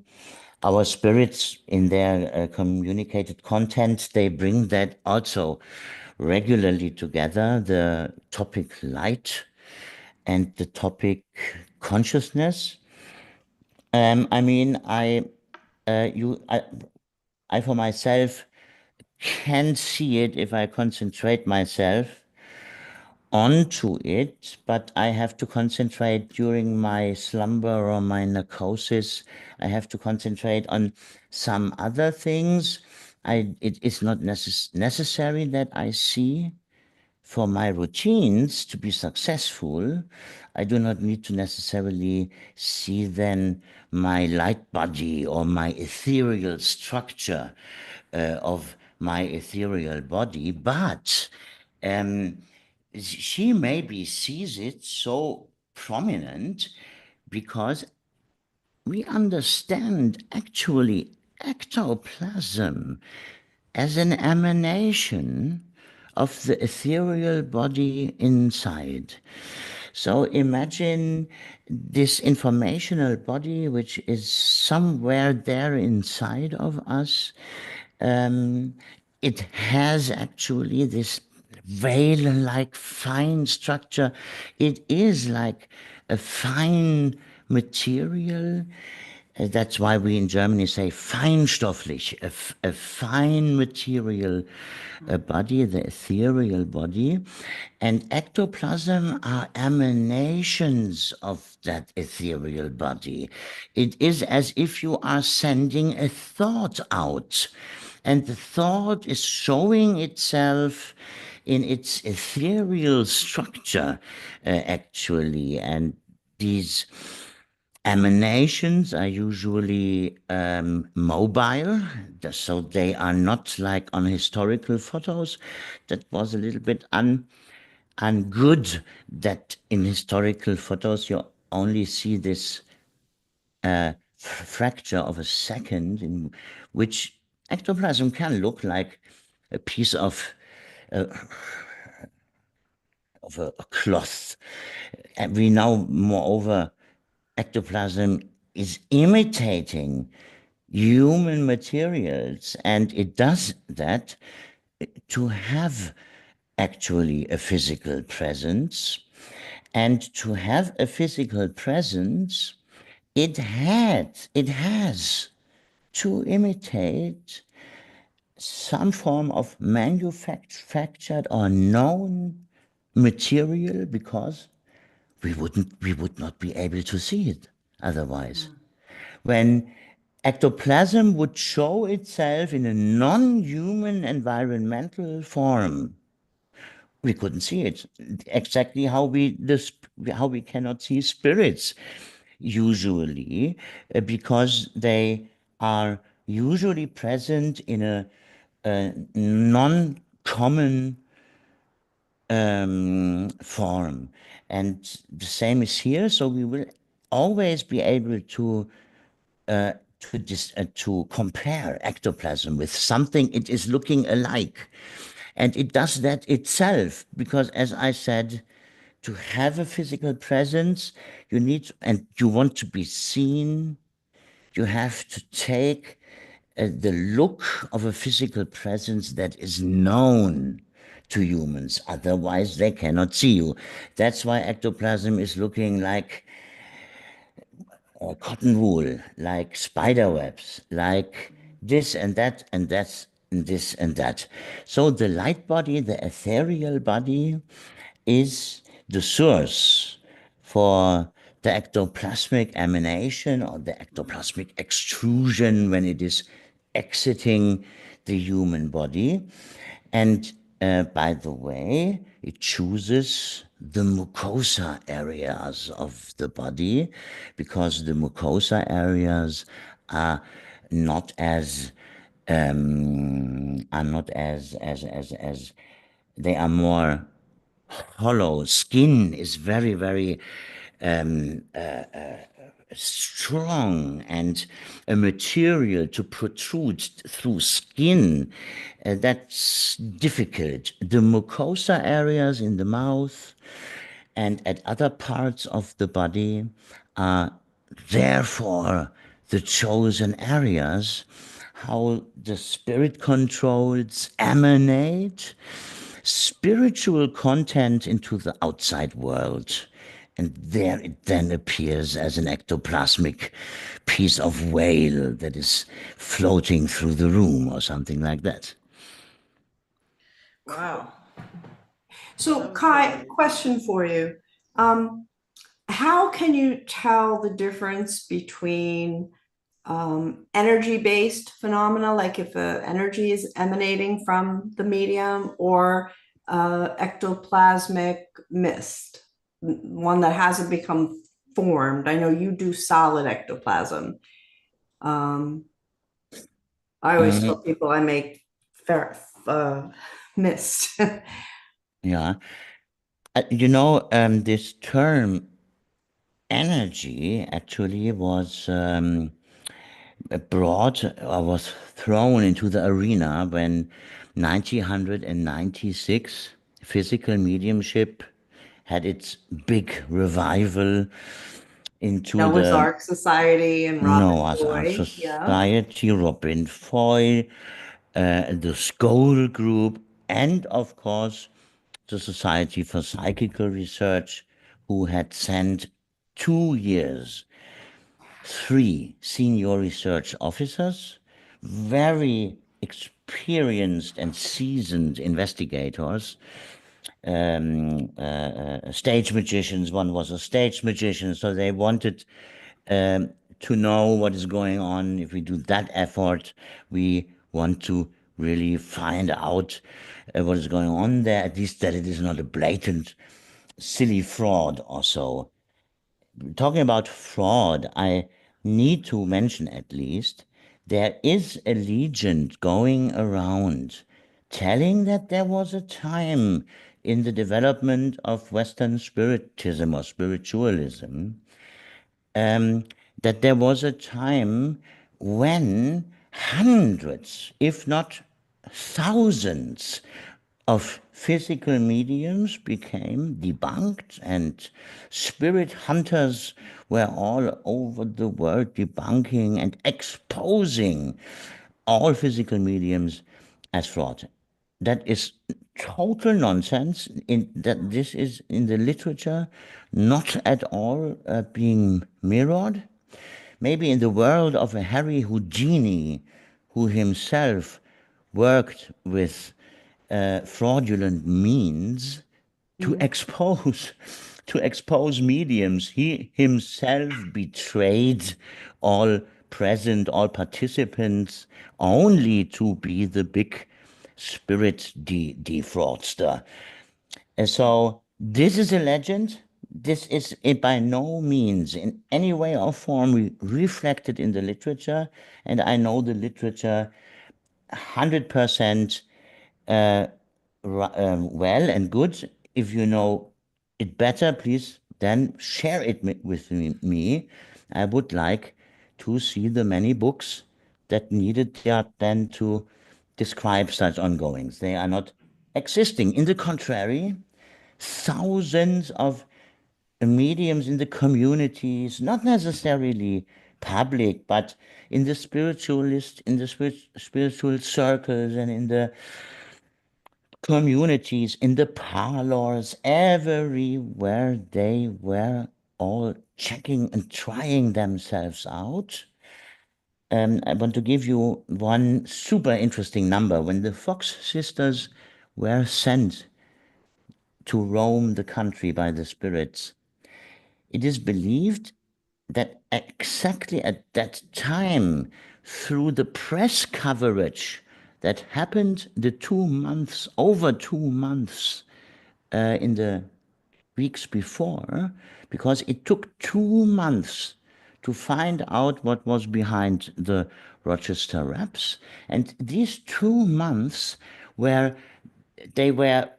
Our spirits, in their communicated content, they bring that also regularly together, the topic light and the topic consciousness. I mean, I for myself can see it if I concentrate myself onto it, but I have to concentrate during my slumber or my narcosis. I have to concentrate on some other things. It is not necessary that I see. For my routines to be successful, I do not need to necessarily see then my light body or my ethereal structure of my ethereal body, but she maybe sees it so prominent because we understand actually ectoplasm as an emanation of the ethereal body inside. So imagine this informational body, which is somewhere there inside of us. It has actually this veil-like fine structure. It is like a fine material. That's why we in Germany say feinstofflich, a fine material body, the ethereal body. And ectoplasm are emanations of that ethereal body. It is as if you are sending a thought out, and the thought is showing itself in its ethereal structure, actually. And these emanations are usually mobile, so they are not like on historical photos. That was a little bit ungood that in historical photos you only see this fracture of a second in which ectoplasm can look like a piece of a cloth. And we know, moreover, ectoplasm is imitating human materials, and it does that to have actually a physical presence. And to have a physical presence, it has to imitate some form of manufactured or known material because we would not be able to see it otherwise. When ectoplasm would show itself in a non-human environmental form, we couldn't see it. Exactly how we cannot see spirits usually, because they are usually present in a non-common form. And the same is here. So we will always be able to compare ectoplasm with something it is looking alike. And it does that itself because, as I said, to have a physical presence, you need, and you want to be seen, you have to take the look of a physical presence that is known to humans. Otherwise, they cannot see you. That's why ectoplasm is looking like cotton wool, like spider webs, like this and that, and that's and this and that. So the light body, the ethereal body, is the source for the ectoplasmic emanation or the ectoplasmic extrusion when it is exiting the human body. And by the way, it chooses the mucosa areas of the body because the mucosa areas are not as as they are more hollow. Skin is very, very strong, and a material to protrude through skin, that's difficult. The mucosa areas in the mouth and at other parts of the body are therefore the chosen areas how the spirit controls emanate spiritual content into the outside world. And there it then appears as an ectoplasmic piece of whale that is floating through the room or something like that. Wow. So, That was Kai, really question for you. How can you tell the difference between energy-based phenomena, like if energy is emanating from the medium, or ectoplasmic mist, one that hasn't become formed? I know you do solid ectoplasm. I always tell Mhm. people I make mist. Yeah. This term energy actually was brought or was thrown into the arena when 1996 physical mediumship had its big revival into Noah's the Ark Society and Robin Noah's Ark Boy. Yeah. Society, Robin Foy, the Skoll Group, and of course the Society for Psychical Research, who had sent 2 years, three senior research officers, very experienced and seasoned investigators, stage magicians. One was a stage magician, so they wanted to know what is going on. If we do that effort, we want to really find out what is going on there, at least that it is not a blatant, silly fraud or so. Talking about fraud, I need to mention at least there is a legend going around telling that there was a time in the development of Western spiritism or spiritualism, that there was a time when hundreds, if not thousands, of physical mediums became debunked, and spirit hunters were all over the world debunking and exposing all physical mediums as fraud. That is total nonsense. In that this is in the literature not at all being mirrored. Maybe in the world of a Harry Houdini, who himself worked with fraudulent means, to expose mediums. He himself betrayed all present, all participants, only to be the big spirit defraudster. And so this is a legend. This is by no means in any way or form reflected in the literature, and I know the literature 100% well and good. If you know it better, please then share it with me. I would like to see the many books that needed then to describe such ongoings. They are not existing. In the contrary, thousands of mediums in the communities, not necessarily public, but in the spiritual circles and in the communities, in the parlors, everywhere they were all checking and trying themselves out. I want to give you one super interesting number. When the Fox sisters were sent to roam the country by the spirits, it is believed that exactly at that time, through the press coverage that happened over 2 months in the weeks before, because it took 2 months to find out what was behind the Rochester raps. And these 2 months where they were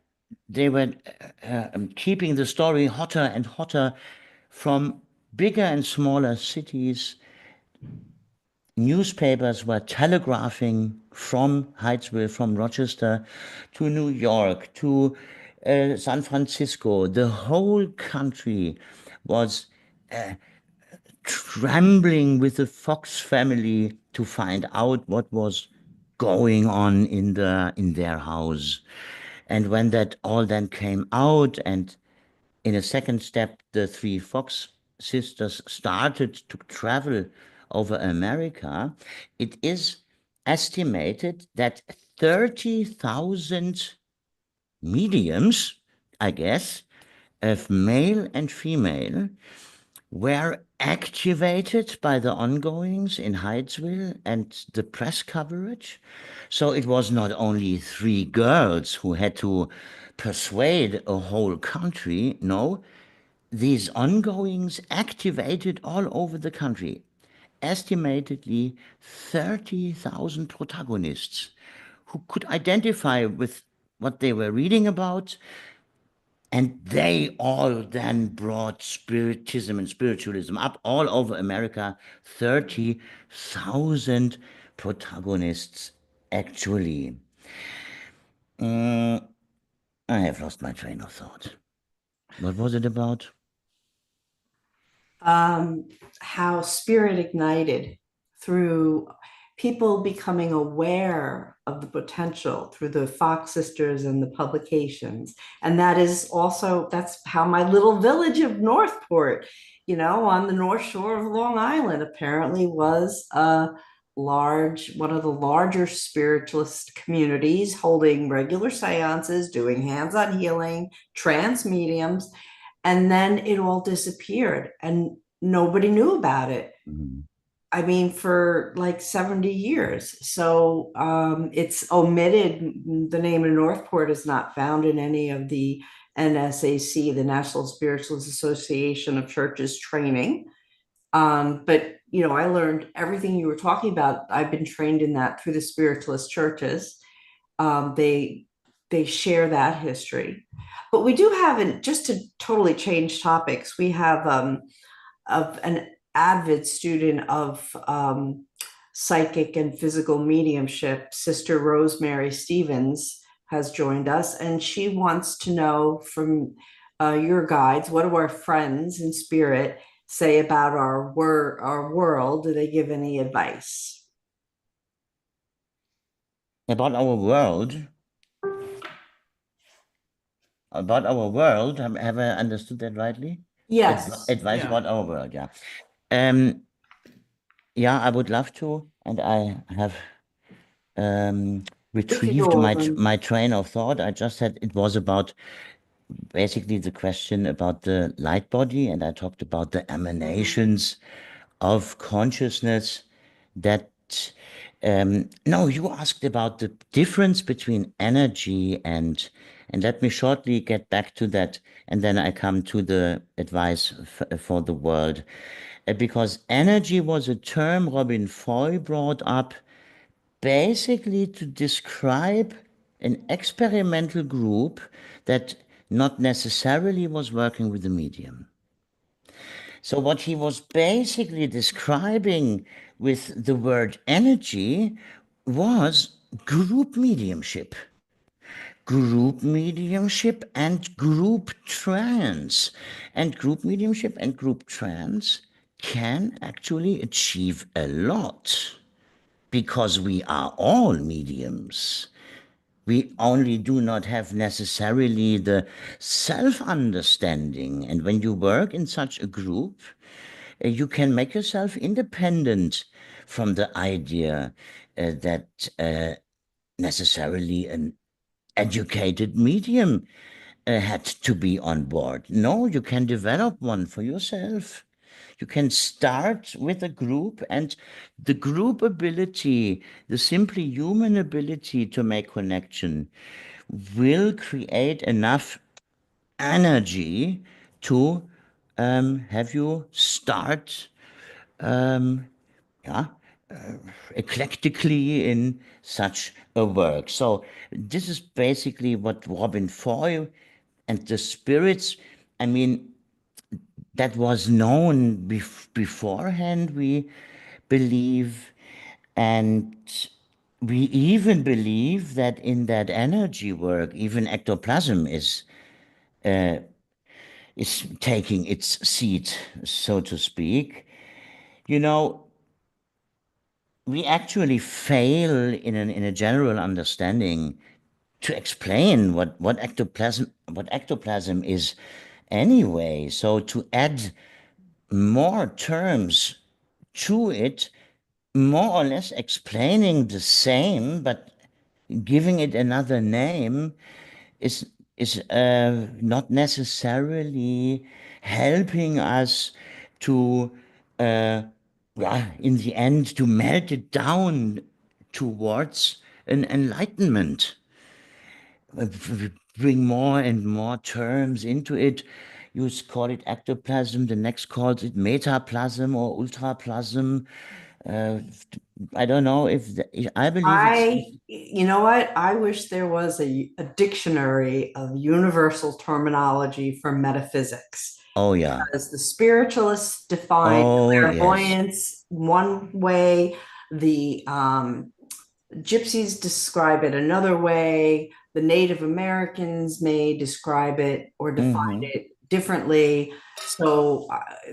keeping the story hotter and hotter from bigger and smaller cities. Newspapers were telegraphing from Hydesville, from Rochester, to New York, to San Francisco. The whole country was trembling with the Fox family to find out what was going on in their house. And when that all then came out, and in a second step, the three Fox sisters started to travel over America, it is estimated that 30,000 mediums, I guess, of male and female, were activated by the ongoings in Hydesville and the press coverage. So it was not only three girls who had to persuade a whole country. No, these ongoings activated all over the country. Estimatedly 30,000 protagonists who could identify with what they were reading about, and they all then brought spiritism and spiritualism up all over America. 30,000 protagonists, actually. I have lost my train of thought. What was it about? How spirit ignited through people becoming aware of the potential through the Fox sisters and the publications. And that's how my little village of Northport, on the North Shore of Long Island, apparently was one of the larger spiritualist communities, holding regular seances, doing hands-on healing, trance mediums. And then it all disappeared and nobody knew about it. Mm-hmm. I mean, for like 70 years. So it's omitted. The name of Northport is not found in any of the NSAC, the National Spiritualist Association of Churches training. But, I learned everything you were talking about. I've been trained in that through the spiritualist churches. They share that history. But we do have, just to totally change topics, we have an avid student of psychic and physical mediumship, Sister Rosemary Stevens, has joined us, and she wants to know from your guides, what do our friends in spirit say about our world? Do they give any advice? About our world? About our world? Have I understood that rightly? Yes. Advice about our world, yeah. Yeah, I would love to, and I have retrieved my train of thought. I just said it was about basically the question about the light body, and I talked about the emanations of consciousness that no, you asked about the difference between energy and let me shortly get back to that, and then I come to the advice for the world. Because energy was a term Robin Foy brought up basically to describe an experimental group that not necessarily was working with the medium. So, what he was basically describing with the word energy was group mediumship. Group mediumship and group trance. And group mediumship and group trance can actually achieve a lot because we are all mediums. We only do not have necessarily the self understanding. And when you work in such a group, you can make yourself independent from the idea that necessarily an educated medium had to be on board. No, you can develop one for yourself. You can start with a group, and the group ability, the simply human ability to make connection, will create enough energy to have you start yeah, eclectically in such a work. So this is basically what Robin Foy and the spirits, I mean, that was known beforehand, we believe. And we even believe that in that energy work, even ectoplasm is taking its seat, so to speak. You know, we actually fail in a general understanding to explain what ectoplasm is anyway. So to add more terms to it, more or less explaining the same, but giving it another name is not necessarily helping us to, in the end, to melt it down towards an enlightenment. We bring more and more terms into it. You call it ectoplasm, the next calls it metaplasm or ultraplasm. Uh, I don't know if I believe it's. You know what? I wish there was a dictionary of universal terminology for metaphysics. Oh yeah. As the spiritualists define Oh yes. clairvoyance one way, the gypsies describe it another way, the Native Americans may describe it or define Hmm. it differently. So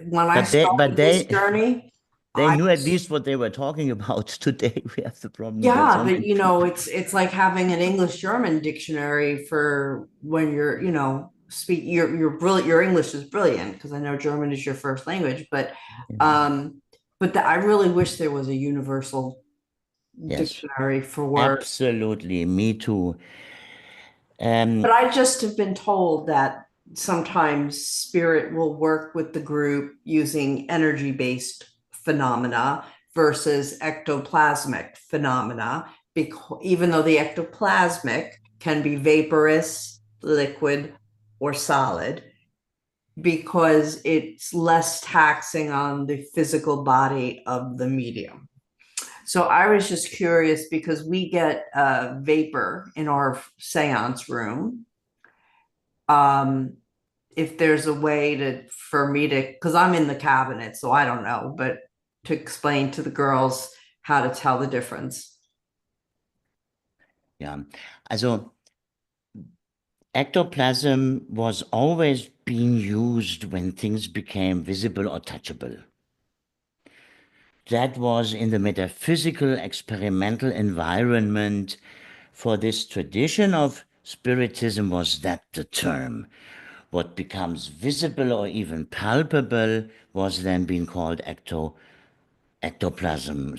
when I But they, but started this they, journey, they I knew at was least what they were talking about. Today we have the problem that yeah, so but many you know, people. it's like having an English German dictionary for when you're, you know, speak you're brilliant, your English is brilliant because I know German is your first language, Yeah. um I really wish there was a universal Yes, dictionary for words. absolutely. Me too. But Um, I just have been told that sometimes spirit will work with the group using energy-based phenomena versus ectoplasmic phenomena, because even though the ectoplasmic can be vaporous, liquid, or solid, because it's less taxing on the physical body of the medium. So I was just curious because we get vapor in our seance room. Um, if there's a way to for me to, because I'm in the cabinet, so I don't know, but to explain to the girls how to tell the difference. yeah. Also, ectoplasm was always being used when things became visible or touchable. That was in the metaphysical experimental environment for this tradition of spiritism. Was that the term? What becomes visible or even palpable was then being called ectoplasm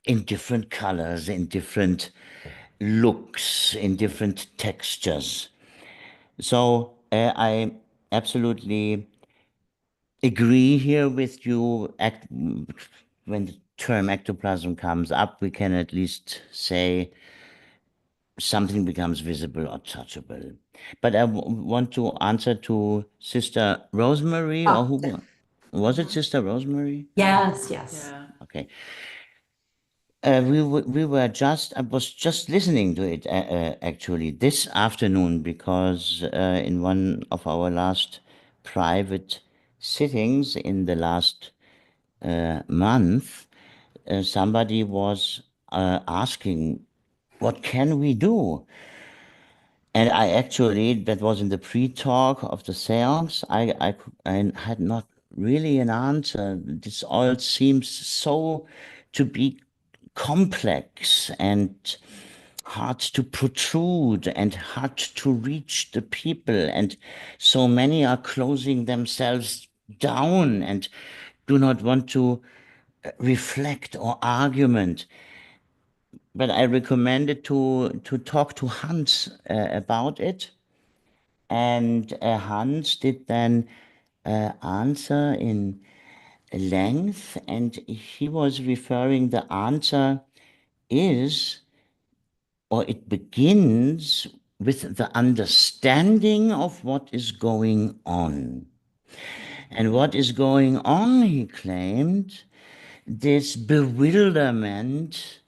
in different colors, in different looks, in different textures. So I absolutely agree here with you. When the term ectoplasm comes up, we can at least say something becomes visible or touchable. But I want to answer to Sister Rosemary, or Ah, who was it? Sister Rosemary? yes, yes. Yeah. Okay. I was just listening to it actually this afternoon because in one of our last private sittings in the last month, somebody was asking, what can we do? And I actually, that was in the pre-talk of the seance, I had not really an answer. This all seems so to be complex and hard to protrude and hard to reach the people. And so many are closing themselves down and do not want to reflect or argument. But I recommended to talk to Hans about it. And Hans did then answer in length, and he was referring the answer is, or it begins with the understanding of what is going on. And what is going on, he claimed, this bewilderment,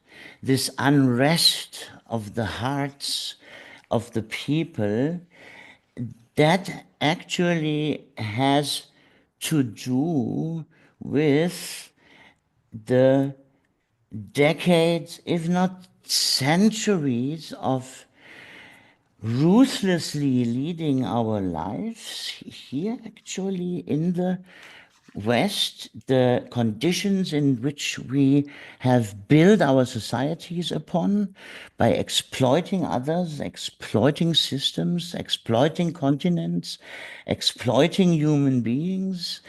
this unrest of the hearts of the people, that actually has to do with the decades, if not centuries, of ruthlessly leading our lives here, actually, in the West, the conditions in which we have built our societies upon by exploiting others, exploiting systems, exploiting continents, exploiting human beings.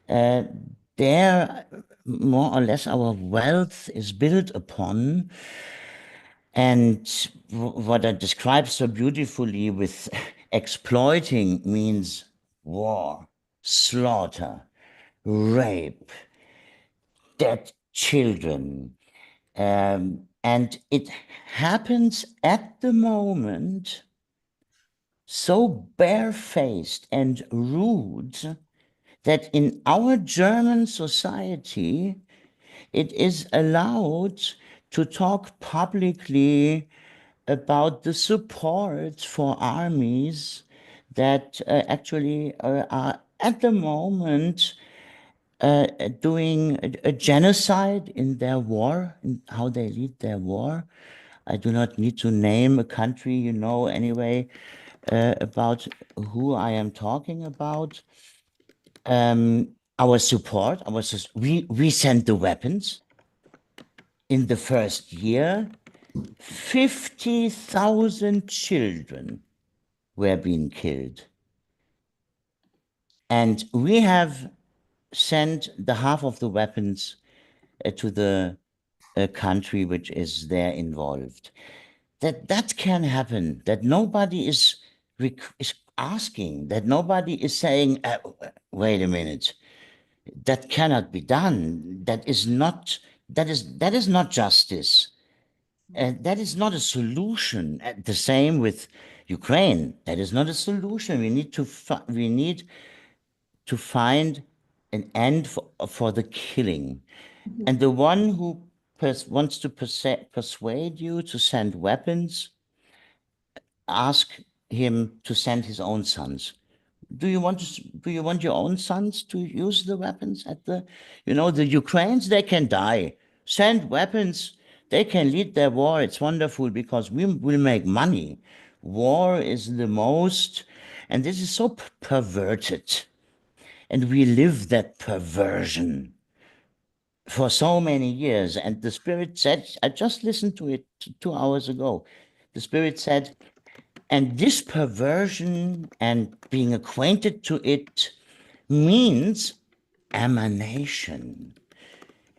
There, more or less, our wealth is built upon. And what I describe so beautifully with exploiting means war, slaughter, rape, dead children. And it happens at the moment so barefaced and rude that in our German society, it is allowed to talk publicly about the support for armies that actually are at the moment doing a genocide in their war, in how they lead their war. I do not need to name a country, you know, anyway, about who I am talking about. Our support, we sent the weapons. In the first year, 50,000 children were being killed. And we have sent the half of the weapons to the country which is there involved. That can happen, that nobody is asking, that nobody is saying, wait a minute, that cannot be done. That is not justice. That is not a solution. The same with Ukraine. That is not a solution. We need to find an end for the killing. And the one who wants to persuade you to send weapons, ask him to send his own sons. Do you want your own sons to use the weapons at the Ukrainians? They can die. Send weapons. They can lead their war. It's wonderful because we will make money. War is the most, and this is so perverted. And we live that perversion for so many years. And the Spirit said, I just listened to it 2 hours ago. The Spirit said, and this perversion and being acquainted to it means emanation.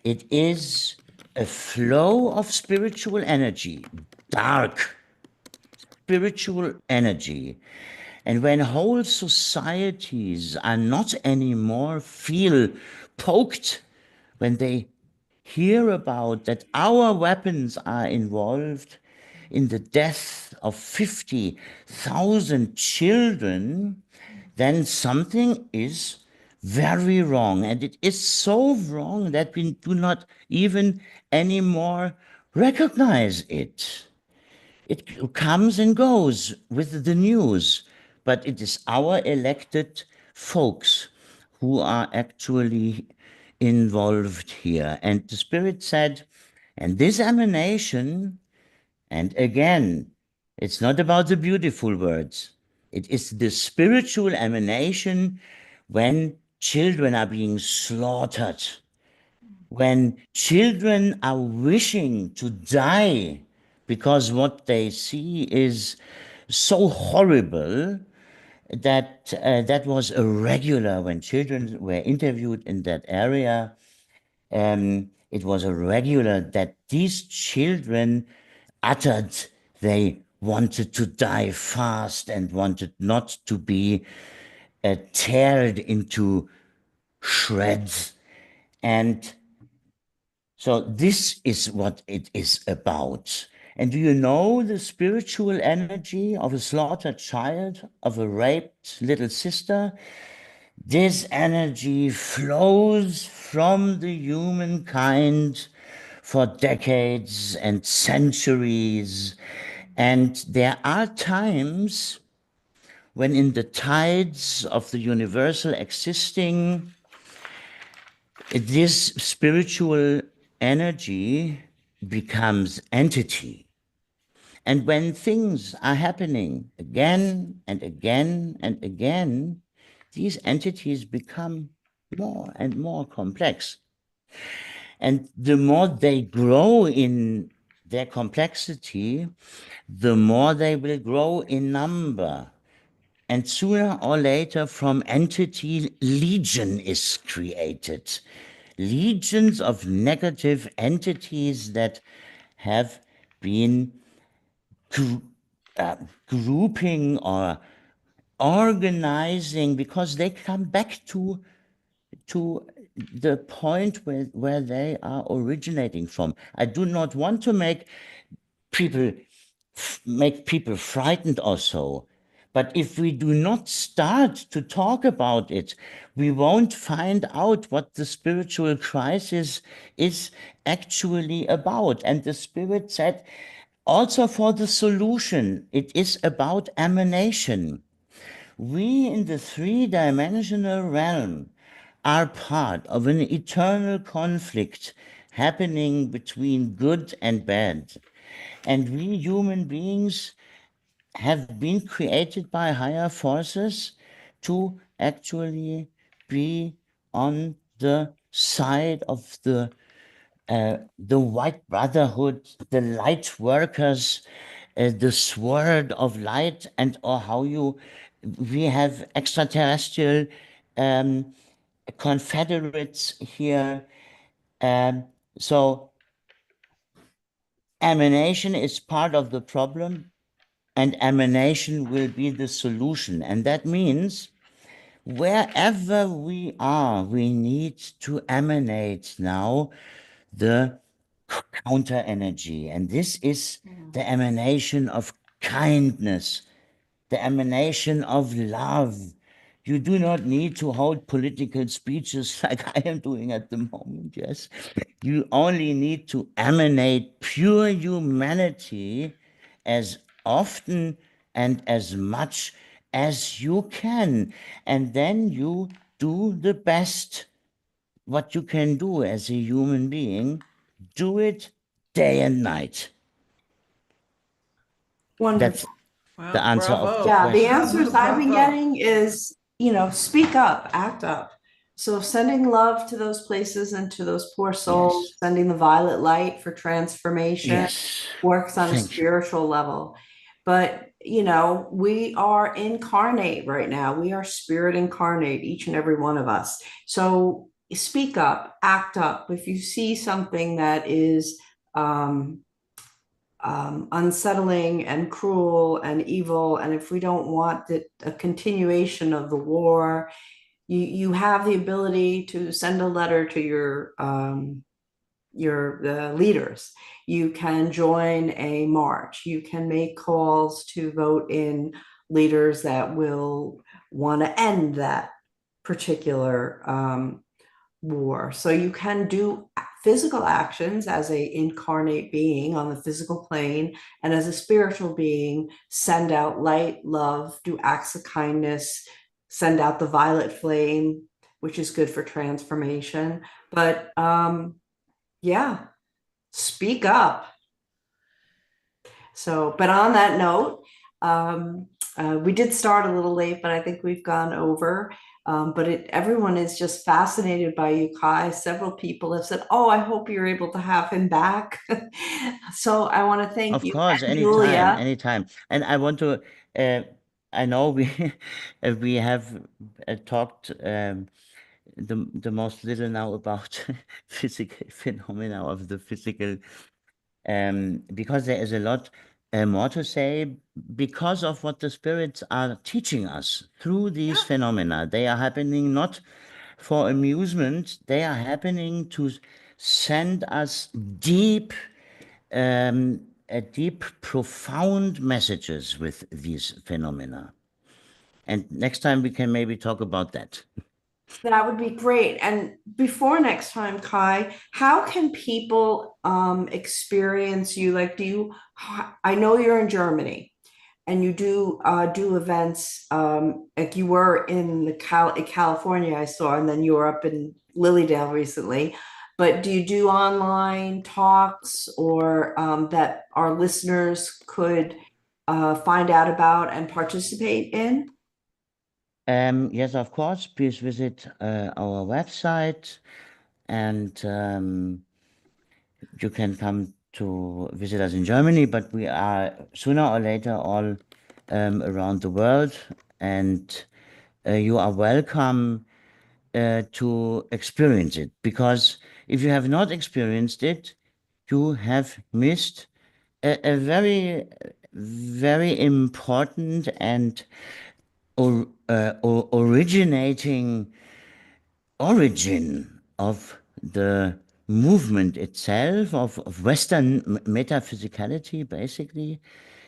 It is a flow of spiritual energy, dark spiritual energy. And when whole societies are not anymore feel poked when they hear about that our weapons are involved in the death of 50,000 children, then something is very wrong. And it is so wrong that we do not even anymore recognize it. It comes and goes with the news, but it is our elected folks who are actually involved here. And the Spirit said, and this emanation, and again, it's not about the beautiful words, it is the spiritual emanation when children are being slaughtered, when children are wishing to die because what they see is so horrible that that was a regular when children were interviewed in that area. It was a regular that these children uttered they wanted to die fast and wanted not to be teared into shreds. And so this is what it is about. And do you know the spiritual energy of a slaughtered child, of a raped little sister? This energy flows from the humankind for decades and centuries. And there are times when in the tides of the universal existing, this spiritual energy becomes entity. And when things are happening again and again and again, these entities become more and more complex. And the more they grow in their complexity, the more they will grow in number. And sooner or later, from entity, legion is created. Legions of negative entities that have been grouping or organizing because they come back to the point where they are originating from. I do not want to make people frightened or so. But if we do not start to talk about it, we won't find out what the spiritual crisis is actually about. And the Spirit said, also for the solution, it is about emanation. We in the three-dimensional realm are part of an eternal conflict happening between good and bad. And we human beings have been created by higher forces to actually be on the side of the white brotherhood, the light workers, the sword of light, and or how we have extraterrestrial confederates here. So emanation is part of the problem, and emanation will be the solution. And that means wherever we are, we need to emanate now the counter energy. And this is the emanation of kindness, the emanation of love. You do not need to hold political speeches like I am doing at the moment, yes. You only need to emanate pure humanity as often and as much as you can. And then you do the best what you can do as a human being. Do it day and night. Wonderful. That's Wow, the answer of bravo. the Yeah, the question. answers I've been Bravo. getting is, speak up, act up. So sending love to those places and to those poor souls, Yes. sending the violet light for transformation, Yes. works on a Thank you. spiritual level. But, we are incarnate right now. We are spirit incarnate, each and every one of us. So speak up, act up. If you see something that is unsettling and cruel and evil, and if we don't want a continuation of the war, you have the ability to send a letter to your leaders. You can join a march. You can make calls to vote in leaders that will want to end that particular war. So you can do physical actions as a incarnate being on the physical plane, and as a spiritual being, send out light, love, do acts of kindness, send out the violet flame, which is good for transformation. But yeah, speak up. So, but on that note, we did start a little late, but I think we've gone over. But everyone is just fascinated by you, Kai. Several people have said, "Oh, I hope you're able to have him back." So I want to thank Of you, course, and anytime, Julia. anytime. And I want to, I know we we have talked the most little now about physical phenomena of the physical, because there is a lot more to say because of what the spirits are teaching us through these Yeah. phenomena. They are happening not for amusement, they are happening to send us deep, profound messages with these phenomena. And next time we can maybe talk about that. That would be great. And before next time, Kai, how can people experience you? Like, I know you're in Germany and you do events like you were in in California, I saw, and then you were up in Lilydale recently. But do you do online talks or that our listeners could find out about and participate in? Yes, of course. Please visit our website, and you can come to visit us in Germany, but we are sooner or later all around the world, and you are welcome to experience it, because if you have not experienced it, you have missed a very, very important and originating origin of the movement itself, of Western metaphysicality, basically.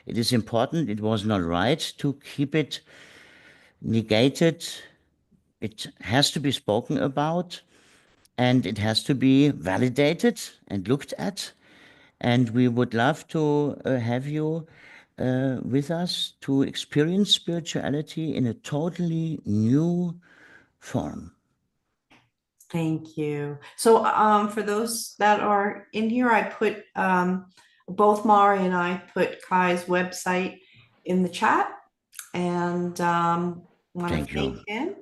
It is important. It was not right to keep it negated. It has to be spoken about, and it has to be validated and looked at. And we would love to have you with us to experience spirituality in a totally new form. Thank you. So, for those that are in here, I put both Mari and I put Kai's website in the chat, and want to Thank thank you. him.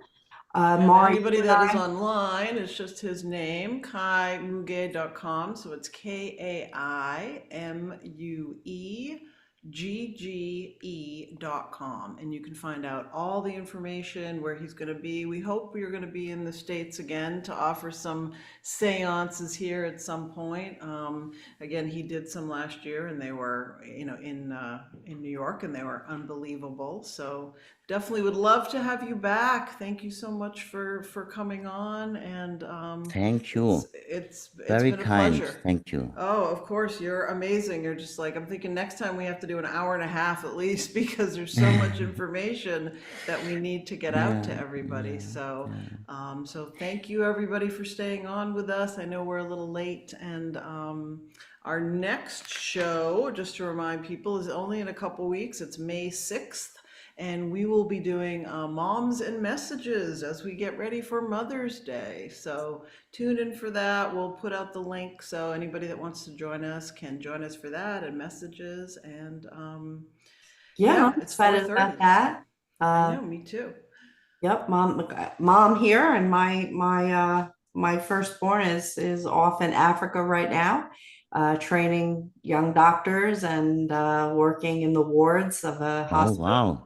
And Mari, anybody you and that is I, online, it's just his name, kaimuegge.com. So it's KaiMuegge.com. And you can find out all the information, where he's going to be. We hope you're going to be in the States again to offer some seances here at some point. Again, he did some last year, and they were, in New York, and they were unbelievable. So definitely would love to have you back. Thank you so much for coming on, and Thank it's you. it's Very been a kind. pleasure. Thank you. Oh, of course, you're amazing. You're just like, I'm thinking next time we have to do an hour and a half at least, because there's so much information that we need to get out to Yeah, everybody. yeah, So, yeah. so thank you everybody for staying on with us. I know we're a little late, and our next show, just to remind people, is only in a couple weeks. It's May 6th. And we will be doing Moms and Messages as we get ready for Mother's Day. So tune in for that. We'll put out the link so anybody that wants to join us can join us for that and messages. And yeah, yeah, I'm it's excited about 4:30. So that. I know, me too. Yep, mom here, and my firstborn is off in Africa right now, training young doctors and working in the wards of a Oh, hospital. wow.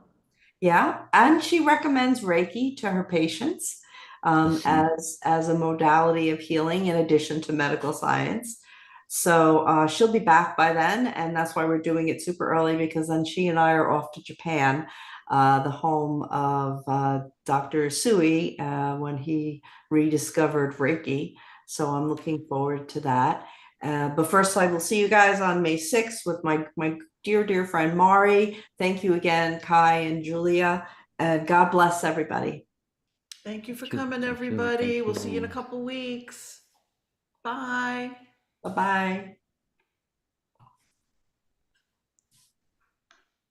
Yeah, and she recommends Reiki to her patients I see. as a modality of healing in addition to medical science. So she'll be back by then, and that's why we're doing it super early, because then she and I are off to Japan, the home of Dr. Sui, when he rediscovered Reiki. So I'm looking forward to that. But first, I will see you guys on May 6th with my dear friend Mari. Thank you again, Kai and Julia, and God bless everybody. Thank you for Thank you. coming, Thank you. everybody. Thank We'll see you in a you. couple weeks. Bye. Bye bye.